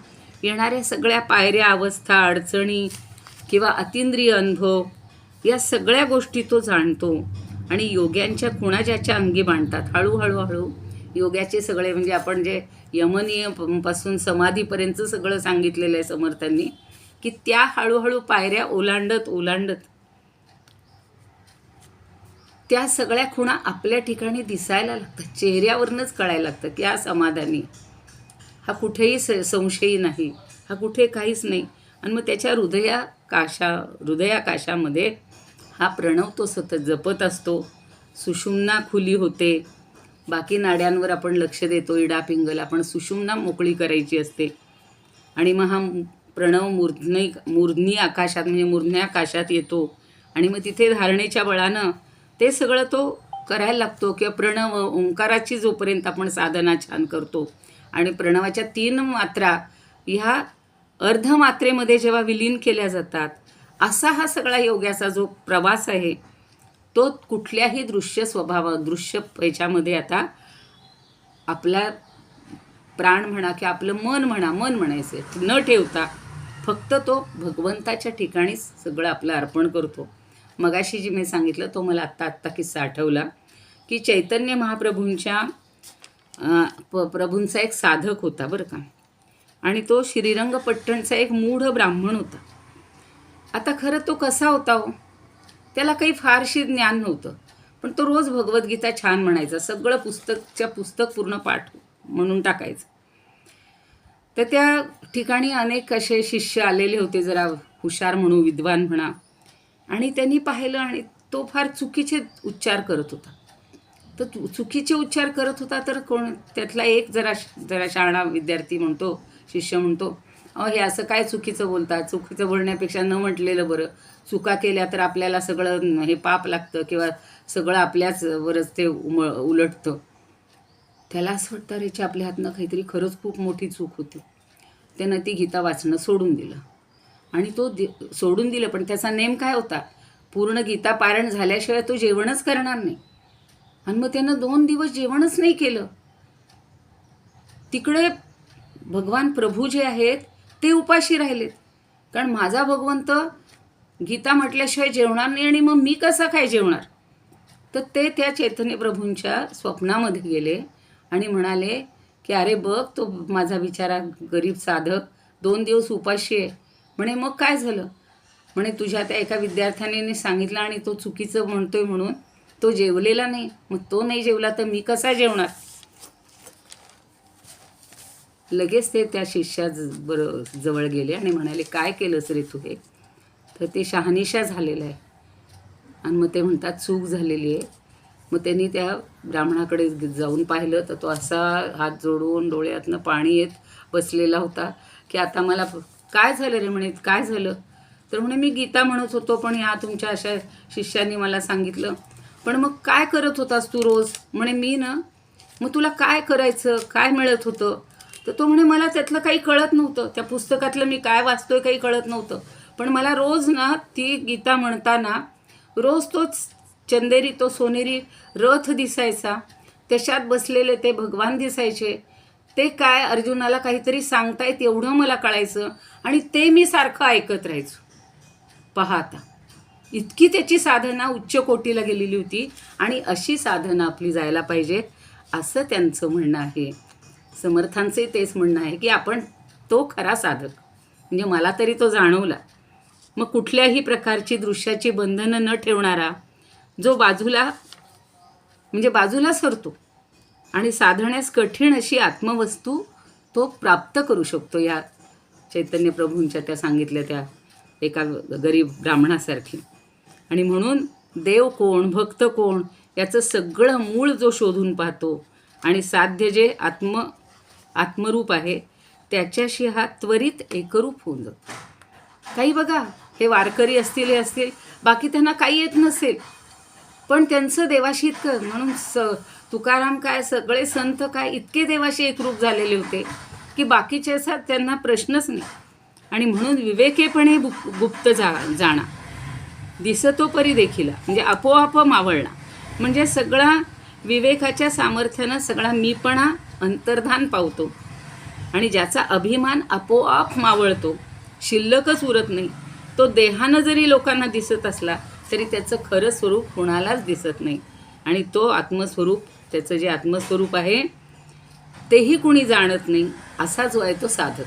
येणाऱ्या सगळ्या पायऱ्या, अवस्था, अडचणी किंवा अतिंद्रिय अनुभव, या सगळ्या गोष्टी तो जाणतो. आणि योग्यांच्या खुणा ज्याच्या अंगी बांधतात, हळूहळू योग्याचे सगळे, म्हणजे आपण जे यमनियपासून समाधीपर्यंत सगळं सांगितलेलं आहे समर्थांनी, की त्या हळूहळू पायऱ्या ओलांडत त्या सगळ्या खुणा आपल्या ठिकाणी दिसायला लागतात, चेहऱ्यावरूनच कळायला लागतं की हा समाधानी, हा कुठेही संशयी नाही, हा कुठे काहीच नाही. आणि मग त्याच्या हृदयाकाशामध्ये हा प्रणव तो सतत जपत असतो. सुषुम्ना खुली होते, बाकी नाड्यांवर आपण लक्ष देतो, इडा पिंगला, पण सुषुम्ना मोकळी करायची असते. आणि मग हा प्रणव मूर्धनी आकाशात, म्हणजे मूर्धन्या आकाशात येतो. आणि मग तिथे धारणेच्या बळानं ते सगळं तो करायला लागतो. किंवा प्रणव ओंकाराची जोपर्यंत आपण साधना छान करतो आणि प्रणवाच्या 3 मात्रा ह्या अर्धमात्रेमध्ये जेव्हा विलीन केल्या जातात, असा हा सगळा योगाचा जो प्रवास आहे तो कुठल्याही दृश्य ह्याच्यामध्ये आता आपला प्राण म्हणा की आपलं मन म्हणायचं न ठेवता फक्त तो भगवंताच्या ठिकाणीच सगळं आपलं अर्पण करतो. मगाशी जी मी सांगितलं तो मला आत्ता किस्सा आठवला की चैतन्य महाप्रभूंच्या प्रभूंचा एक साधक होता बरं का, आणि तो श्रीरंगपट्टणचा एक मूढ ब्राह्मण होता. आता खरं तो कसा होता हो, त्याला काही फारशी ज्ञान नव्हतं, पण तो रोज भगवद्गीता छान म्हणायचा, सगळं पुस्तक पूर्ण पाठ म्हणून टाकायचं. तर त्या ठिकाणी अनेक असे शिष्य आलेले होते, जरा हुशार म्हणू, विद्वान म्हणा, आणि त्यांनी पाहिलं आणि तो फार चुकीचे उच्चार करत होता. तर चुकीचे उच्चार करत होता, तर त्यातला एक जरा शहाणा विद्यार्थी म्हणतो, शिष्य म्हणतो, हे असं काय चुकीचं बोलतात, चुकीचं बोलण्यापेक्षा न म्हटलेलं बरं, चुका केल्या तर आपल्याला सगळं हे पाप लागतं किंवा सगळं आपल्याच वरच ते उलटतं. त्याला असं वाटतं रे, आपल्या हातनं काहीतरी खरंच खूप मोठी चूक होती. त्यानं ती गीता वाचणं सोडून दिलं. आणि तो सोडून दिलं, पण त्याचा नेम काय होता, पूर्ण गीता पारायण झाल्याशिवाय तो जेवणच करणार नाही. आणि मग त्यानं 2 दिवस जेवणच नाही केलं. तिकडे भगवान प्रभू जे आहेत ते उपाशी राहिलेत, कारण माझा भगवंत गीता म्हटल्याशिवाय जेवणार नाही आणि मग मी कसा काय जेवणार. तर ते त्या चैतन्य प्रभूंच्या स्वप्नामध्ये गेले आणि म्हणाले की अरे बघ, तो माझा बिचारा गरीब साधक 2 दिवस उपाशी आहे. म्हणे मग काय झालं. म्हणे तुझ्या त्या एका विद्यार्थ्याने सांगितलं आणि तो चुकीचं म्हणतोय म्हणून तो जेवलेला नाही. मग तो नाही जेवला तर मी कसा जेवणार. लगेच ते त्या शिष्या जवळ गेले आणि म्हणाले, काय केलंस रे तू हे? तर ते शहानिशा झालेलं आहे. आणि मग ते म्हणतात चूक झालेली आहे. मग त्यांनी त्या ब्राह्मणाकडे जाऊन पाहिलं तर तो असा हात जोडून डोळ्यातनं पाणी येत बसलेला होता की आता मला काय झालं रे म्हणे, काय झालं? तर म्हणे मी गीता म्हणत होतो, पण या तुमच्या अशा शिष्यांनी मला सांगितलं. पण मग काय करत होतास तू रोज? म्हणे मी ना, मग तुला काय करायचं, काय मिळत होतं? तर तो म्हणे मला त्यातलं काही कळत नव्हतं, त्या पुस्तकातलं मी काय वाचतोय काही कळत नव्हतं, पण मला रोज ना ती गीता म्हणताना रोज तोच चंदेरी तो सोनेरी रथ दिसायचा, त्याच्यात बसलेले ते भगवान दिसायचे, ते काय अर्जुनाला काहीतरी सांगतायत एवढं मला कळायचं आणि ते मी सारखं ऐकत राहायचो. पाहता इतकी त्याची साधना उच्च कोटीला गेलेली होती आणि अशी साधना आपली जायला पाहिजे असं त्यांचं म्हणणं आहे. समर्थांचे तेच म्हणणं आहे की आपण तो खरा साधक, म्हणजे मला तरी तो जाणवला. मग कुठल्याही प्रकारची दृश्याची बंधनं न ठेवणारा जो बाजूला सरतो आणि साधण्यास कठीण अशी आत्मवस्तू तो प्राप्त करू शकतो. या चैतन्य प्रभूंच्या त्या सांगितल्या त्या एका गरीब ब्राह्मणासारखी. आणि म्हणून देव कोण, भक्त कोण याचं सगळं मूळ जो शोधून पाहतो आणि साध्य जे आत्मरूप आहे त्याच्याशी हा त्वरित एकरूप होऊन जातो. काही बघा, हे वारकरी असतील, हे असतील, बाकी त्यांना काही येत नसेल, पण त्यांचं देवाशी इतकं, म्हणून तुकाराम काय, सगळे संत काय इतके देवाशी एकरूप झालेले होते की बाकीच्या त्यांना प्रश्नच नाही. आणि म्हणून विवेकेपणे गुप्त जाणा, दिसतो परी देखिला, म्हणजे आपोआप मावळणा, म्हणजे सगळा विवेकाच्या सामर्थ्यानं सगळा मीपणा अंतर्धान पावतो आणि ज्याचा अभिमान आपोआप मावळतो, शिल्लकच उरत नाही. तो देहानं जरी लोकांना दिसत असला तरी त्याचं खरं स्वरूप कोणालाच दिसत नाही. आणि तो आत्मस्वरूप, त्याचं जे आत्मस्वरूप आहे तेही कुणी जाणत नाही, असा जो आहे तो साधक.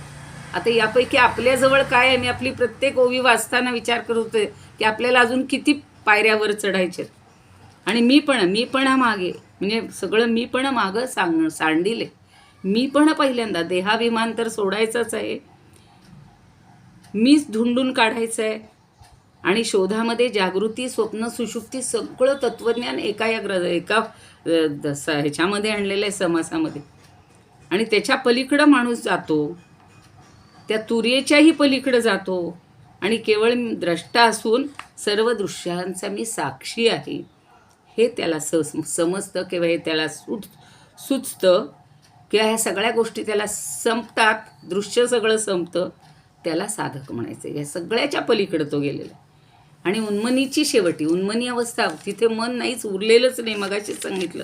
आता यापैकी आपल्याजवळ काय आहे, मी आपली प्रत्येक ओवी वाचताना विचार करत होते की आपल्याला अजून किती पायऱ्यावर चढायचे. आणि मीपणा मागे, म्हणजे सगळं मीपणा मागं सांडिले. मीपण पहिल्यांदा, देहाभिमान तर सोडायचाच आहे, मीच धुंडून काढायचं आहे. आणि शोधामध्ये जागृती, स्वप्न, सुषुप्ती सगळं तत्त्वज्ञान एका ह्याच्यामध्ये आणलेलं आहे, समासामध्ये. आणि त्याच्या पलीकडं माणूस जातो, त्या तुर्येच्याही पलीकडं जातो आणि केवळ द्रष्टा असून सर्व दृश्यांचा मी साक्षी आहे हे त्याला समजतं, किंवा हे त्याला सुचतं, किंवा ह्या सगळ्या गोष्टी त्याला संपतात, दृश्य सगळं संपतं, त्याला साधक म्हणायचं. या सगळ्याच्या पलीकडं तो गेलेला. आणि उन्मनीची शेवटी, उन्मनी अवस्था, तिथे मन नाहीच, उरलेलंच नाही. मगाशीच सांगितलं,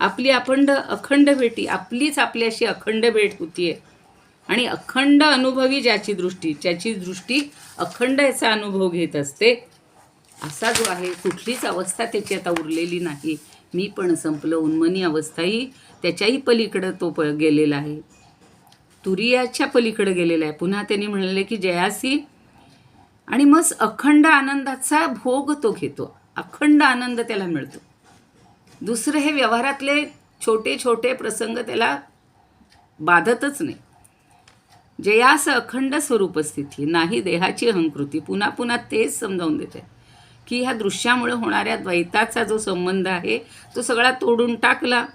आपली अखंड भेटी, आपलीच आपल्याशी अखंड भेट होतीये. आणि अखंड अनुभवी ज्याची दृष्टी अखंड याचा अनुभव घेत असते, असा जो आहे, कुठलीच अवस्था त्याची आता उरलेली नाही. मी पण संपलं, उन्मनी अवस्थाही त्याच्याही पलीकडं तो गेलेला आहे, तुरियाच्या पलीकडे गेलेला आहे. पुन्हा त्यांनी म्हणलेले की जयासी, आणि मग अखंड आनंदाचा भोग तो घेतो, अखंड आनंद त्याला मिळतो. दुसरं हे व्यवहारातले छोटे छोटे प्रसंग त्याला बाधतच नाही. जयास अखंड स्वरूपस्थिती, नाही देहाची अहंकृती. पुन्हा पुन्हा तेच समजावून देते की ह्या दृश्यामुळे होणाऱ्या द्वैताचा जो संबंध आहे तो सगळा तोडून टाकला,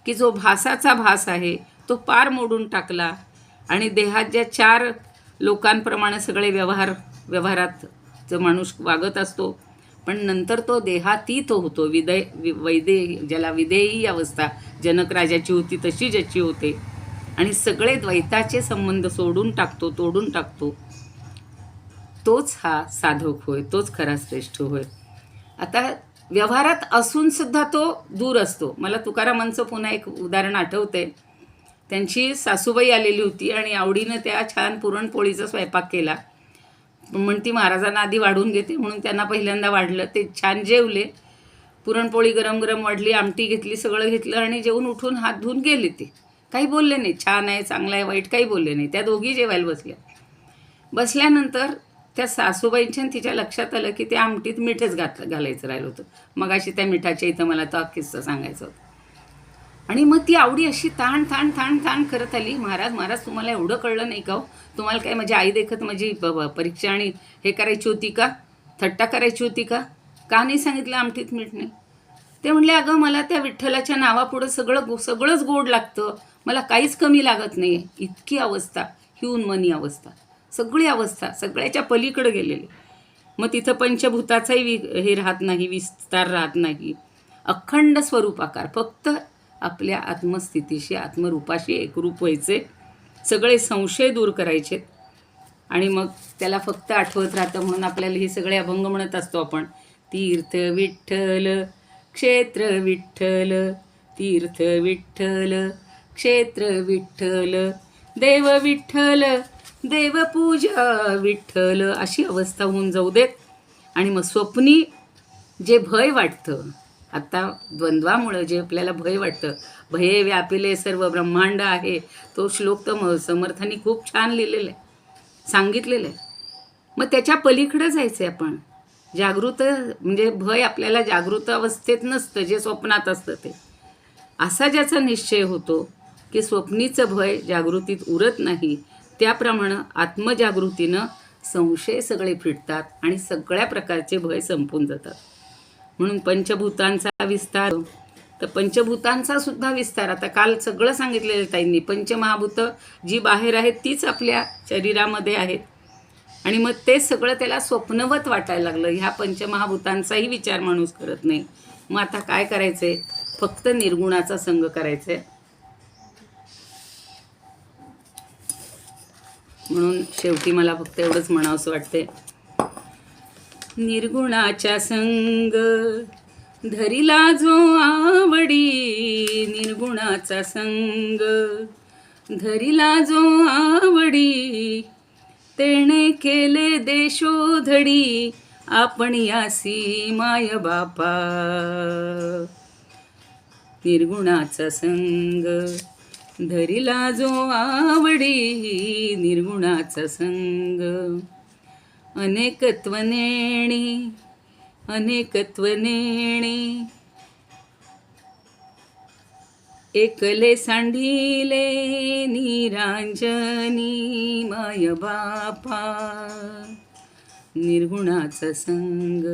की जो भासाचा भास आहे तो पार मोडून टाकला. आणि देहात ज्या 4 लोकांप्रमाणे सगळे व्यवहारात जो माणूस वागत असतो, पण नंतर तो देहातीत होतो, ज्याला विदेही अवस्था जनक राजाची होती तशी ज्याची होते, आणि सगळे द्वैताचे संबंध तोडून टाकतो, तोच हा साधक होय, तोच खरा श्रेष्ठ होय. आता व्यवहारात असून सुद्धा तो दूर असतो. मला तुकारामांचं पुन्हा एक उदाहरण आठवते. त्यांची सासूबाई आलेली होती आणि आवडीनं त्या छान पुरणपोळीचा स्वयंपाक केला. म्हणती महाराजांना आधी वाढून घेते, म्हणून त्यांना पहिल्यांदा वाढलं. ते छान जेवले, पुरणपोळी गरम गरम वाढली, आमटी घेतली, सगळं घेतलं आणि जेवून उठून हात धुवून गेले. ते काही बोलले नाही, छान आहे, चांगलं आहे, वाईट काही बोलले नाही. त्या दोघी जेवायला बसल्यानंतर त्या सासूबाईंच्या तिच्या लक्षात आलं की त्या आमटीत मीठच घालायचं राहिलं होतं. मग अशी त्या मिठाच्या इथं मला तो किस्सा सांगायचा होता. आणि मग ती आवडी अशी ताण ताण ताण ताण करत आली. महाराज महाराज तुम्हाला एवढं कळलं नाही का हो? तुम्हाला काय माझी आई देखत माझी परीक्षा आणि हे करायची होती का? थट्टा करायची होती का? का नाही सांगितलं आमटीत मीठ नाही? ते म्हणले अगं मला त्या विठ्ठलाच्या नावापुढं सगळंच गोड लागतं, मला काहीच कमी लागत नाही आहे. इतकी अवस्था, ही उन्मनी अवस्था, सगळी अवस्था सगळ्याच्या पलीकडे गेलेली. मग तिथं पंचभूताचाही हे राहत नाही, विस्तार राहत नाही. अखंड स्वरूपाकार, फक्त आपल्या आत्मस्थितीशी आत्मरूपाशी एकरूप व्हायचे, सगळे संशय दूर करायचे. आणि मग त्याला फक्त आठवत राहतं म्हणून आपल्याला हे सगळे अभंग म्हणत असतो आपण. तीर्थ विठ्ठल क्षेत्र विठ्ठल, तीर्थ विठ्ठल क्षेत्र विठ्ठल, देव विठ्ठल देवपूजा विठ्ठल, अशी अवस्था होऊन जाऊ देत. आणि मग स्वप्नी जे भय वाटतं, आता द्वंद्वामुळं जे आपल्याला भय वाटतं, भये व्यापिले सर्व ब्रह्मांड आहे, तो श्लोक तर समर्थांनी खूप छान लिहिलेला आहे, सांगितलेलं आहे. मग त्याच्या पलीकडं जायचं आहे आपण. जागृत म्हणजे भय आपल्याला जागृत अवस्थेत नसतं, जे स्वप्नात असतं ते. असा ज्याचा निश्चय होतो की स्वप्नीचं भय जागृतीत उरत नाही, त्याप्रमाणे आत्मजागृतीनं संशय सगळे फिटतात आणि सगळ्या प्रकारचे भय संपून जातात. म्हणून पंचभूतांचा विस्तार, तर पंचभूतांचा सुद्धा विस्तार आता काल सगळं सांगितलेलं ताईंनी. पंचमहाभूतं जी बाहेर आहेत तीच आपल्या शरीरामध्ये आहेत. आणि मग ते सगळं त्याला स्वप्नवत वाटायला लागलं. ह्या पंचमहाभूतांचाही विचार माणूस करत नाही. मग आता काय करायचं आहे? फक्त निर्गुणाचा संग करायचा आहे. म्हणून शेवटी मला फक्त एवढंच म्हणावंसं वाटते, निर्गुणाच्या संग धरिला जो आवडी, निर्गुणाचा संग धरिला जो आवडी, तेणे केले देशोधडी आपण यासी माय बापा. निर्गुणाचा संग धरिला जो आवडी, निर्गुणाचा संग अनेकत्व नेणी, अनेकत्व नेणी, एकले सांडिले निरांजनी माय बापा. निर्गुणाचा संग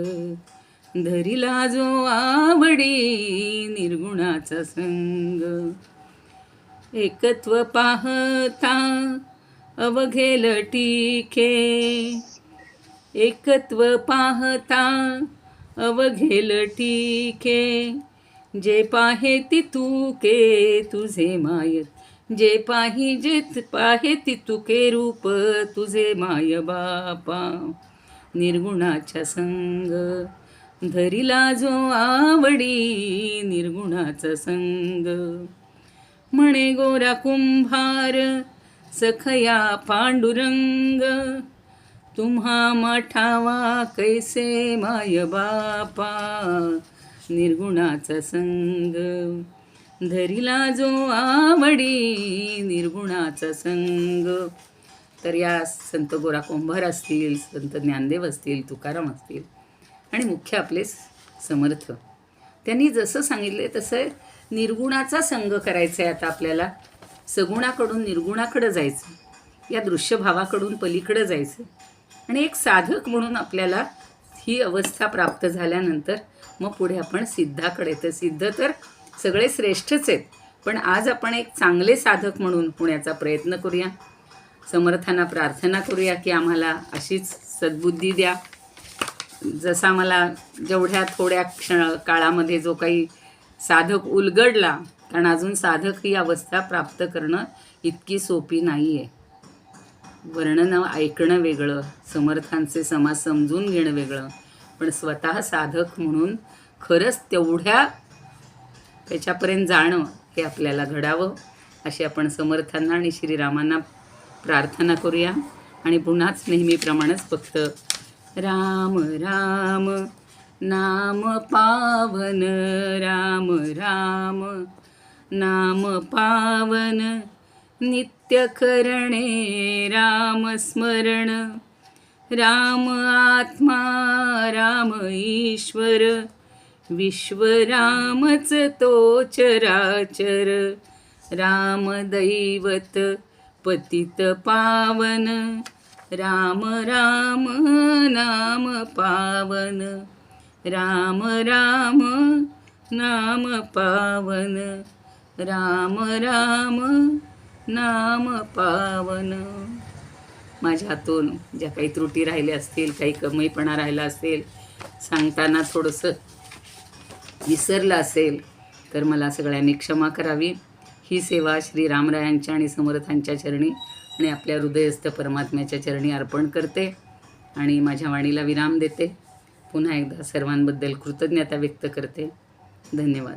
धरिला जो आवडी, निर्गुणाचा संग एकत्व पाहता अवघेल टीके, एकत्व पाहता अवघेल टीके, जे पाहे तितुके तुझे माय, जे पाहे तितुके रूप तुझे माय बापा. निर्गुणाच्या संग धरिला जो आवडी, निर्गुणाचा संग म्हणे गोरा कुंभार सखया पांडुरंग, तुम्हा माठावा कैसे माय बापा. निर्गुणाचा संग धरिला जो आवडी, निर्गुणाचा संग. तर या संत गोरा कुंभार असतील, संत ज्ञानदेव असतील, तुकाराम असतील आणि मुख्य आपले समर्थ, त्यांनी जसं सांगितले तसं निर्गुणाचा संग करायचा आहे. आता आपल्याला सगुणाकडून निर्गुणाकडं जायचं, या दृश्यभावाकडून पलीकडं जायचं. आणि एक साधक म्हणून आपल्याला ही अवस्था प्राप्त झाल्यानंतर मग पुढे आपण सिद्धाकडे, तर सिद्ध तर सगळे श्रेष्ठच आहेत, पण आज आपण एक चांगले साधक म्हणून होण्याचा प्रयत्न करूया. समर्थांना प्रार्थना करूया की आम्हाला अशीच सद्बुद्धी द्या. जसा आम्हाला जेवढ्या थोड्या काळामध्ये जो काही साधक उलगडला, कारण अजून साधक ही अवस्था प्राप्त करणं इतकी सोपी नाही आहे. वर्णन ऐकणं वेगळं, समर्थांचे समाज समजून घेणं वेगळं, पण स्वतः साधक म्हणून खरंच तेवढ्या त्याच्यापर्यंत जाणं हे आपल्याला घडावं, अशी आपण समर्थांना आणि श्रीरामांना प्रार्थना करूया. आणि पुन्हाच नेहमीप्रमाणेच फक्त राम राम नाम पावन, राम राम नाम पावन, नित्य करणे राम स्मरण, राम आत्मा राम ईश्वर, विश्वरामच तो चराचर, रामदैवत पतित पावन, राम राम नाम पावन, राम राम नाम पावन, राम राम नाम पावन. माझ्या हातून ज्या काही त्रुटी राहिल्या असतील, काही कमीपणा राहिला असेल, सांगताना थोडंसं विसरलं असेल तर मला सगळ्यांनी क्षमा करावी. ही सेवा श्री रामरायांच्या आणि समर्थांच्या चरणी आणि आपल्या हृदयस्थ परमात्म्याच्या चरणी अर्पण करते आणि माझ्या वाणीला विराम देते. पुन्हा एकदा सर्वांबद्दल कृतज्ञता व्यक्त करते. धन्यवाद.